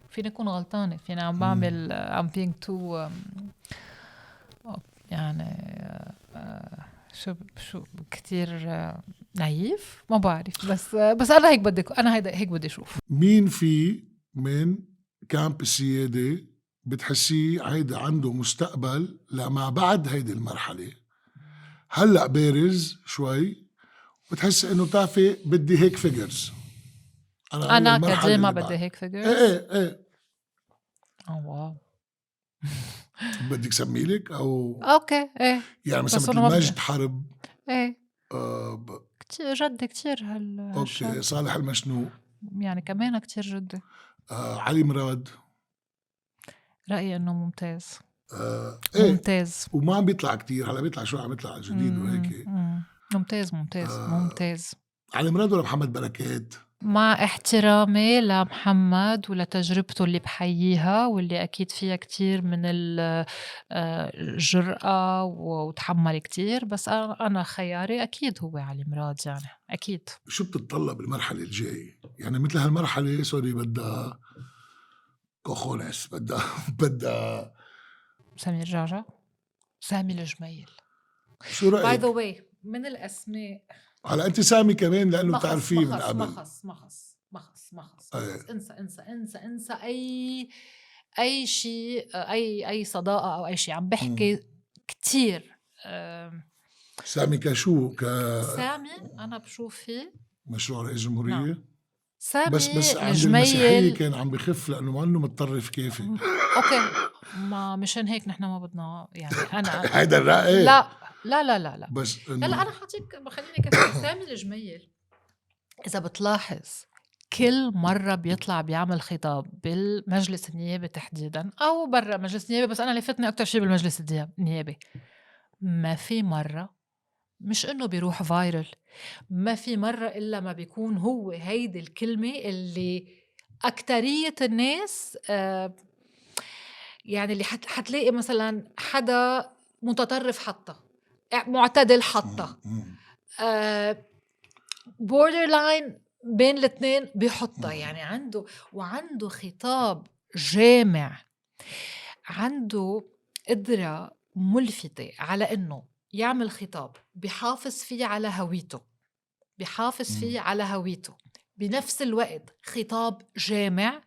فيني أكون غلطانة، فيني عم بعمل عم being too يعني شو كتير نايف، ما بعرف. بس أنا هيك بدي أشوف مين في من كامب السيادة بتحسيه هيدا عنده مستقبل لما بعد هيدي المرحلة. هلأ بارز شوي بتحس انه تعرفي بدي هيك فيجرز. انا كديما بدي هيك فيجرز. ايه واو بدك سميلك او اوكي ايه يعني مثلا ماجد حرب كتير جد كتير اوكي صالح المشنوق يعني كمان كتير جد. علي مراد رأيي انه ممتاز. ممتاز وما عم بيطلع كتير، هلا بيطلع شوي، عم بيطلع جديد وهيك. ممتاز. علي مراد ولا محمد بركات؟ مع احترامي لمحمد ولتجربته اللي بحييها واللي أكيد فيها كتير من الجرأة وتحمل كتير، بس أنا خياري أكيد هو علي مراد يعني أكيد. شو بتتطلب المرحلة الجاي؟ يعني مثل هالمرحلة سوري بدها كوخونس، بدها سامي الجعجع، سامي الجميل. شو رأيك؟ باي ذا واي من الأسماء هلا أنت سامي كمان لأنه تعرفيه من قبل. مخص. انسى أي شيء، أي صداقة أو أي شيء عم بحكي كتير. سامي كشو سامي أنا بشوف فيه مشروع رئيس الجمهورية. نعم. سامي بس عند المسيحية كان عم بخف لأنه ما إنه متطرف كافي. أوكي ما مشان هيك نحن ما بدنا يعني أنا هيدا الرأي. لا بس لا أنا حاعطيك خليني كفي. سامي الجميل إذا بتلاحظ كل مرة بيطلع بيعمل خطاب بالمجلس النيابي تحديدا أو برا مجلس النيابي، بس أنا لفتني أكتر شيء بالمجلس النيابي، ما في مرة مش إنه بيروح فايرل، ما في مرة إلا ما بيكون هو هيدي الكلمة اللي أكترية الناس يعني اللي حتلاقي مثلا حدا متطرف حطه، معتدل حطه، بوردر لاين بين الاثنين بيحطها. يعني عنده خطاب جامع، عنده قدرة ملفتة على إنه يعمل خطاب بيحافظ فيه على هويته، بنفس الوقت خطاب جامع،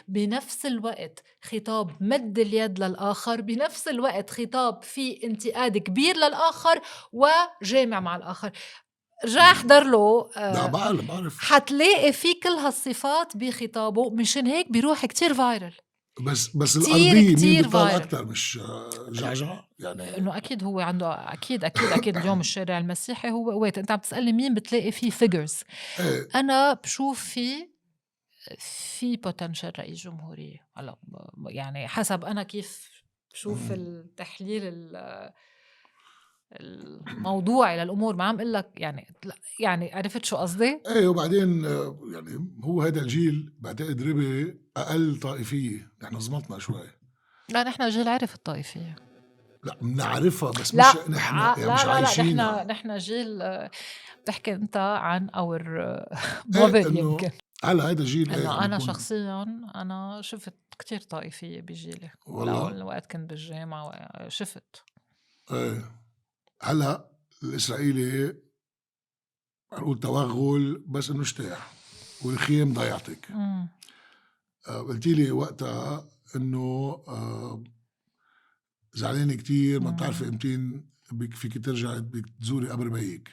بنفس الوقت خطاب مد اليد للآخر، بنفس الوقت خطاب فيه انتقاد كبير للآخر وجامع مع الآخر. رجع احضر له لا بعرف حتلاقي فيه كل هالصفات بخطابه، مشان هيك بيروح كتير فايرل. بس كتير الأرضية مين كتير بيطال فايرل. أكتر مش جعجع يعني. انه اكيد هو عنده اكيد اليوم الشارع المسيحي هو ويت انت عم تسالني مين بتلاقي فيه فيجرز. ايه انا بشوف في بوتنشال رئيس جمهورية. هلا يعني حسب انا كيف بشوف التحليل الموضوعي للامور، ما عم اقول لك يعني عرفت شو قصدي. ايه وبعدين يعني هو هذا الجيل بعتقد ربي أقل طائفية، نحن زمطنا شوي. لا نحن جيل عرف الطائفية. لا بنعرفها بس لا مش نحن يعني مش لا عايشينها. نحن جيل بتحكي انت عن اور ايه ماذر انه يمكن. هلا هذا جيل ايه انه عم انا بيكون. شخصيا انا شفت كتير طائفية بجيلي، والله وقت كنت بالجامعة شفت. ايه هلا الاسرائيلي نقول توغل بس انه اجتاح والخيم ضيعتك. قلتي لي وقتها انه زعلانه كتير ما بتعرفي امتين فيك ترجعي بدك تزوري قبر بيك.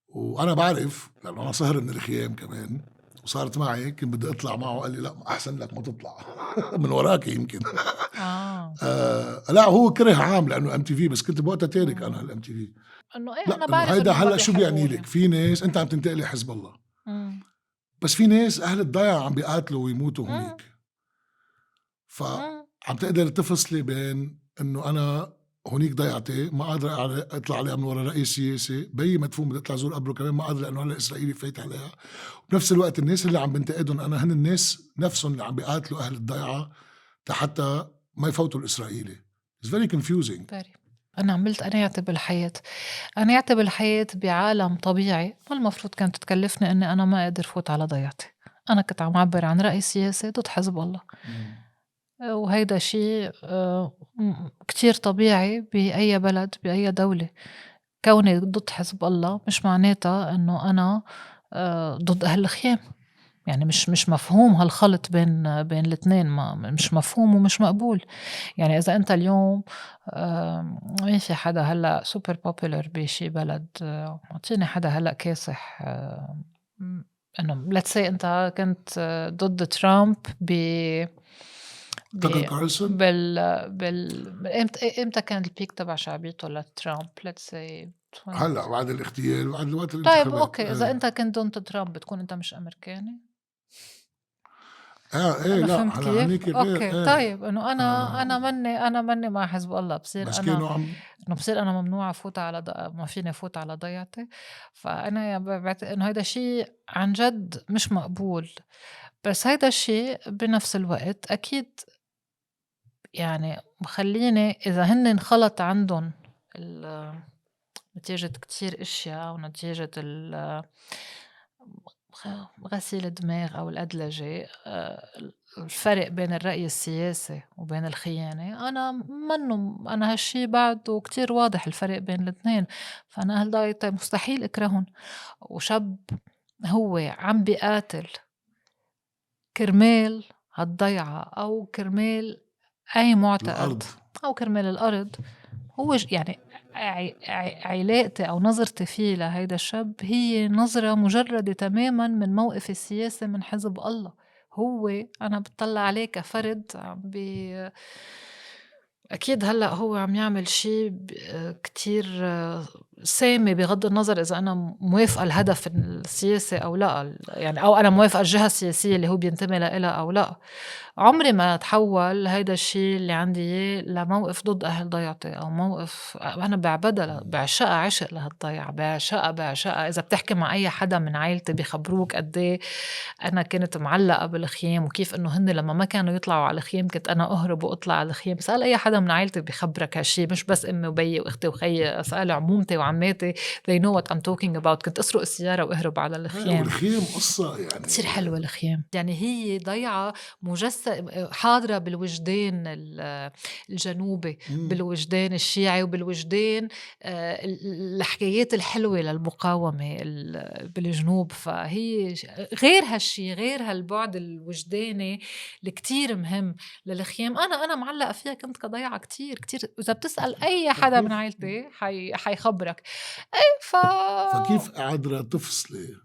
وانا بعرف لانه انا صهر من الخيام كمان وصارت معي، كنت بدي اطلع معه قال لي لا احسن لك ما تطلع من وراك يمكن. لا هو كره عام لانه ام تي في، بس كنت بوقتها تارك انا الام تي في. انه ايه لا انا انه بعرف هيدا انه ما هلا شو بيعني بيحبوني. لك؟ في ناس انت عم تنتقلي حزب الله، بس في ناس اهل الضيعه عم بيقاتلوا ويموتوا هونيك، فعم تقدر تفصلي بين انه انا هونيك ضيعتي ما قادر اطلع عليها من ورا رئيس سياسي، بي مدفون بدي اطلع زور قبره كمان ما قادر لانه هلا اسرائيلي فايت عليها. وبنفس الوقت الناس اللي عم بنتقدهم انا هن الناس نفسهم اللي عم بيقاتلوا اهل الضيعه حتى ما يفوتوا الاسرائيلي. It's very confusing. أنا عملت قناعتي بالحياة بعالم طبيعي والمفروض كانت تكلفني أني أنا ما أقدر فوت على ضيعتي. أنا كنت عم عبر عن رأي سياسي ضد حزب الله، وهيدا شيء كتير طبيعي بأي بلد بأي دولة. كوني ضد حزب الله مش معناتها أنه أنا ضد أهل الخيام. يعني مش مفهوم هالخلط بين الاثنين، مش مفهوم ومش مقبول. يعني إذا أنت اليوم ما في حدا هلأ سوبر بوبولر بشي بلد، أعطيني حدا هلأ كاسح إنه let's say أنت كنت ضد ترامب تاكر كارلسون إمتى كان البيك تبع شعبيته لترامب؟ let's say هلا بعد الاغتيال بعد وقت طيب الانتخابات. أوكي إذا أنت كنت ضد ترامب بتكون أنت مش أمريكاني؟ ايه أنا لا فهمت هلا كيف؟ هنيك غير أوكي طيب إنه أنا مني مع حزب الله. بس كانوا بصير أنا ممنوع أفوت على ما فيني أفوت على ضيعتي. فأنا بعتقد إنه هيدا شيء عن جد مش مقبول. بس هيدا الشيء بنفس الوقت أكيد يعني مخليني إذا هن انخلط عندهم نتيجة كتير اشياء ونتيجة غسيل الدماغ أو الأدلجة، الفرق بين الرأي السياسي وبين الخيانة أنا هالشي بعده كتير واضح الفرق بين الاثنين. فأنا أهل ضيعتي مستحيل أكرهن. وشاب هو عم بيقاتل كرمال هالضيعة أو كرمال أي معتقد الأرض. أو كرمال الأرض، هو يعني علاقتي أو نظرتي فيه لهيدا الشاب هي نظرة مجردة تماما من موقف السياسي من حزب الله. هو أنا بتطلع عليه كفرد أكيد هلأ هو عم يعمل شيء كتير سامي بغض النظر إذا أنا موافقة الهدف السياسي أو لا، يعني أو أنا موافقة الجهة السياسية اللي هو بينتمي لها أو لا. عمري ما تحول هيدا الشيء اللي عندي لموقف ضد أهل ضيعتي أو موقف أنا بعبدها بعشقها عشق لهالضيعة بعشقها. إذا بتحكي مع أي حدا من عائلتي بيخبروك قديه أنا كنت معلقة بالخيام وكيف إنه هن لما ما كانوا يطلعوا على الخيام كنت أنا أهرب وأطلع على الخيام. سأل أي حدا من عائلتي بيخبرك هالشي، مش بس أمي وبيي وأختي وخيي، سأل عمومتي عماتي they know what I'm talking about. كنت أسرق السيارة وأهرب على الخيام. والخيام قصة يعني كتير حلوة الخيام، يعني هي ضيعة حاضرة بالوجدان الجنوبي، بالوجدان الشيعي، وبالوجدان الحكايات الحلوة للمقاومة بالجنوب. فهي غير هالشي، غير هالبعد الوجداني اللي كتير مهم للخيام. أنا معلقة فيها، كنت كضيعة كتير إذا بتسأل أي حدا من عائلتي حيخبرك. فكيف قادرة تفصلي؟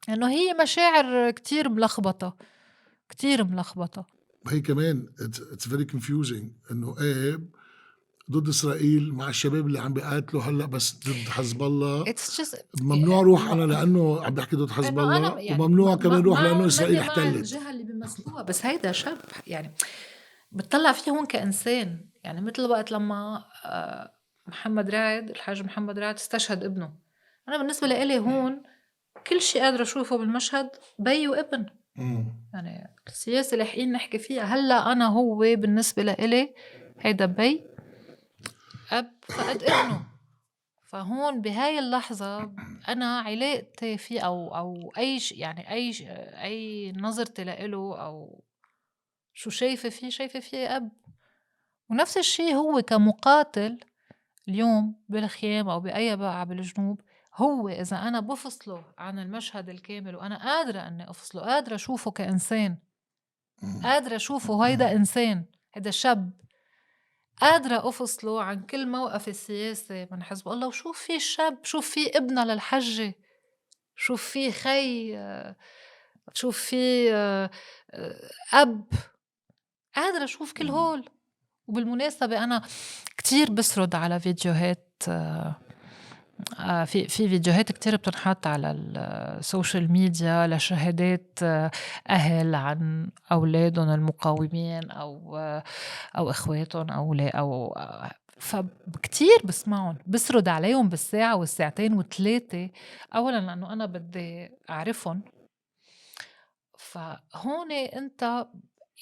إنه هي مشاعر كتير ملخبطة، كتير ملخبطة. هي كمان it's very confusing إنه ضد إسرائيل مع الشباب اللي عم بيقاتلوا هلأ بس ضد حزب الله. ممنوع روح أنا لأنه عم بحكي ضد حزب الله، يعني وممنوع كمان روح لأنه إسرائيل احتلت الجهة اللي بيمثلوها. بس هيدا شاب يعني بتطلع فيه هون كإنسان. يعني مثل وقت لما محمد رائد، الحاج محمد رائد استشهد ابنه، أنا بالنسبة لي هون كل شيء قادرة أشوفه بالمشهد بي وابن. يعني السياسة اللي حقين نحكي فيها هلأ أنا هو بالنسبة لإلي هيدا بي أب فقد ابنه. فهون بهاي اللحظة أنا علاقتي فيه أو أي يعني أي نظرتي لإله أو شو شايفة فيه أب. ونفس الشيء هو كمقاتل اليوم بالخيام أو بأي بقعة بالجنوب، هو إذا أنا بفصله عن المشهد الكامل وأنا قادرة أني أفصله، قادرة أشوفه كإنسان، قادرة أشوفه هيدا إنسان، هيدا شاب، قادرة أفصله عن كل موقف السياسي من حزب الله، وشوف فيه الشاب، شوف فيه ابنة للحجة، شوف فيه خي، شوف فيه أب، قادرة أشوف كل هول. وبالمناسبة أنا كتير بسرد على فيديوهات، في فيديوهات كتير بتنحط على السوشيال ميديا لشهادات أهل عن أولادهم المقاومين أو إخواتهم أو فكتير بسمعهم، بسرد عليهم بالساعة والساعتين والثلاثة. أولا لأنه أنا بدي أعرفهم. فهون أنت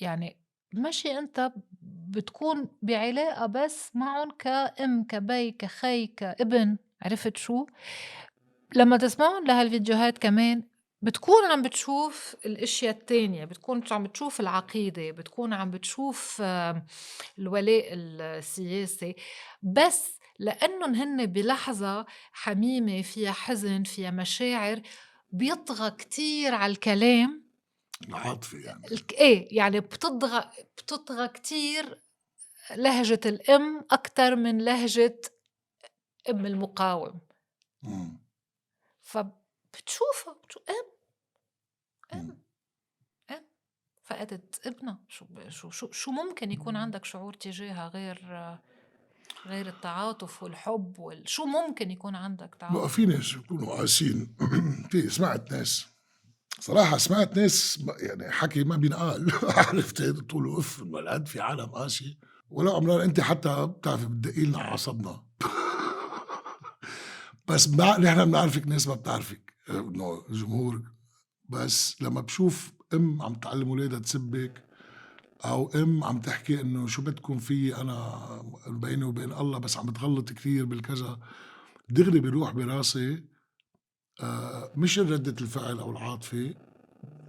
يعني ماشي، أنت بتكون بعلاقة بس معهم كأم كبي كخي كابن. عرفت شو؟ لما تسمعون لهالفيديوهات كمان بتكون عم بتشوف الاشياء التانية، بتكون عم بتشوف العقيدة، بتكون عم بتشوف الولاء السياسي، بس لأنهم هن بلحظة حميمة فيها حزن فيها مشاعر بيطغى كتير على الكلام العاطفي. يعني يعني بتطغى كتير لهجة الأم أكتر من لهجة أم المقاوم. فبتشوفها أم فقدت ابنها. شو ممكن يكون عندك شعور تجاهها غير التعاطف والحب شو ممكن يكون عندك تعاطف؟ في ناس يكونوا قاسين. سمعت ناس يعني حكي ما بينقال. عرفت تقولوا اف الولد في عالم قاسي، ولا عمران انت حتى بتعرفي بتدقي لنا عصبنا. بس نحن بنعرفك، ناس ما بتعرفك انه الجمهور. بس لما بشوف ام عم تعلم ولادها تسبك، او ام عم تحكي انه شو بدكم في انا بيني وبين الله بس عم بتغلط كثير بالكذا، دغري بيروح براسي مش ردة الفعل او العاطفة،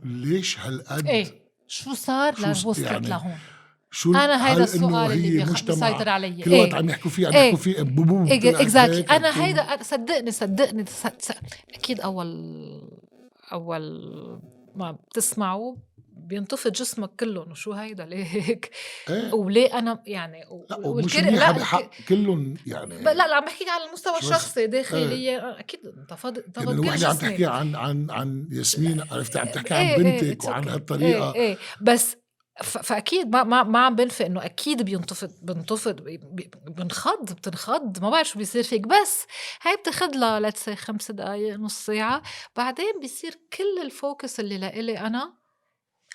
ليش هالقد شو صار لوصلت يعني لهون؟ شو أنا هيدا السؤال اللي بيسيطر علي. كل وقت عم يحكوا فيه بوبو exactly. أنا هيدا صدقني أكيد أول ما بتسمعوا بينتفض جسمك كله إنه شو هيدا ليه هيك. وليه أنا يعني مش منيحة بحق كلهم يعني. لا عم بحكيك على المستوى الشخصي داخليا. أكيد انتفض يعني الوحدة عم تحكي عن ياسمين، عرفت عم تحكي عن بنتك وعن هالطريقة. بس فأكيد ما عم بنفق إنه أكيد بتنخض ما بعرف شو بيصير فيك. بس هاي بتاخد لها 5 دقايق نص ساعة، بعدين بيصير كل الفوكس اللي لإلي أنا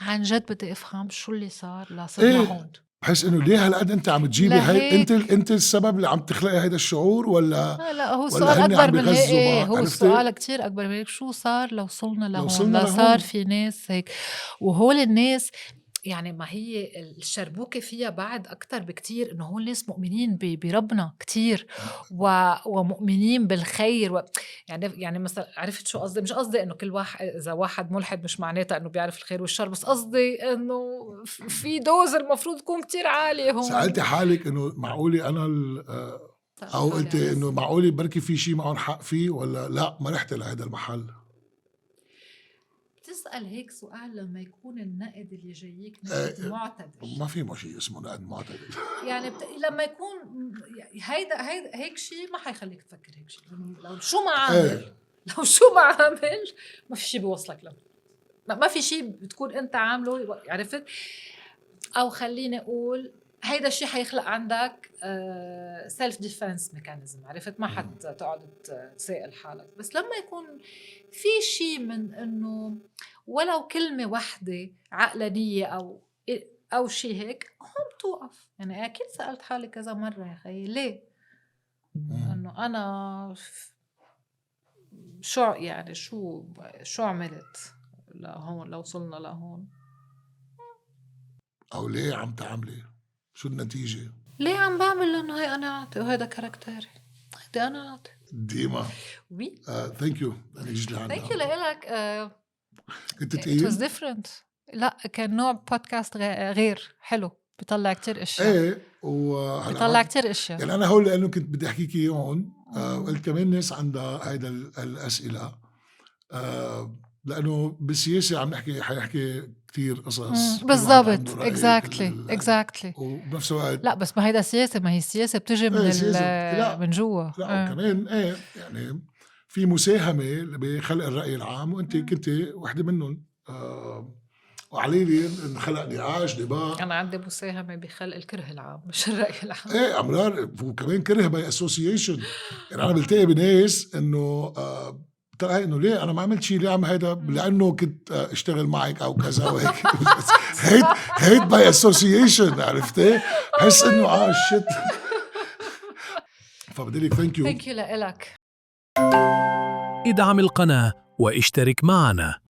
عن جد بدي أفهم شو اللي صار لصرنا هون. بحس إنه ليه هالقد أنت عم تجيبي هاي أنت السبب اللي عم تخلقي هيدا الشعور ولا لا هو سؤال أكبر من هيك. هو السؤال كتير أكبر من هيك. شو صار لو وصلنا لهون؟ لا صار في ناس هيك، وهول الناس يعني ما هي الشربوكة فيها بعد أكتر بكتير، إنه هون ناس مؤمنين بربنا كتير ومؤمنين بالخير يعني مثلا عرفت شو قصدي؟ مش قصدي إنه كل واحد إذا واحد ملحد مش معناتها إنه بيعرف الخير والشر، بس قصدي إنه في دوز المفروض تكون كتير عالية هون. سألتي حالك إنه معقولة أنا أو قلت إنه معقولة بركي في شيء معهم حق فيه ولا لا ما رحت لهذا المحل؟ تسأل هيك سؤال لما يكون النقد اللي جايك نقد معتدل. ما في شيء اسمه نقد معتدل. يعني لما يكون هيدا هيك شيء ما حيخليك تفكر هيك شيء. لو شو ما عامل لو شو ما عامل ما في شيء بيوصلك له، ما في شيء بتكون انت عامله، عرفت؟ او خليني اقول هيدا الشيء حيخلق عندك سيلف ديفنس ميكانيزم، عرفت؟ ما حد تقعد تسائل حالك. بس لما يكون في شيء من انه ولو كلمة واحدة عقلانية او شيء هيك، هم توقف. يعني اكيد سألت حالي كذا مرة يا خيي ليه؟ انه انا شو يعني شو عملت لهون لو وصلنا لهون، او ليه عم تعملي؟ شو النتيجة؟ ليه عم بعمل؟ لأنه هاي قناعتي وهذا كاركتري، هيدي قناعتي ديما. وي ثانك يو. أنا يجي لعنا. ثانك يو لإلك. كنت it تقيل؟ was different. لا كان نوع بودكاست غير حلو، بيطلع كتير اشياء. ايه بيطلع كتير اشياء. يعني انا هول لانه كنت بدي احكيكي اياهم. قلت كمان ناس عندها هيدا الاسئله. لانه بالسياسه عم نحكي حيحكي كتير قصص. بالضبط. exactly وبنفس الوقت لا بس ما هيدا سياسه، ما هي السياسه بتجي من من جوا. لا وكمان يعني في مساهمه بخلق الراي العام، وانت كنت وحده منهم. وعليلي انخلق نقاش دباغ. انا عندي مساهمه بخلق الكره العام مش الراي العام. ايه امرار، وكمان كره باي اسوسيشن. يعني انا بلتقي بناس انه ترى انه ليه انا ما عملت شيء، ليه عم هيدا؟ لانه كنت اشتغل معك او كذا وهيك. هيت باي اسوسيشن، عرفتي؟ بحس انه شيت. فبدي لك ثانك يو لك. ادعم القناة واشترك معنا.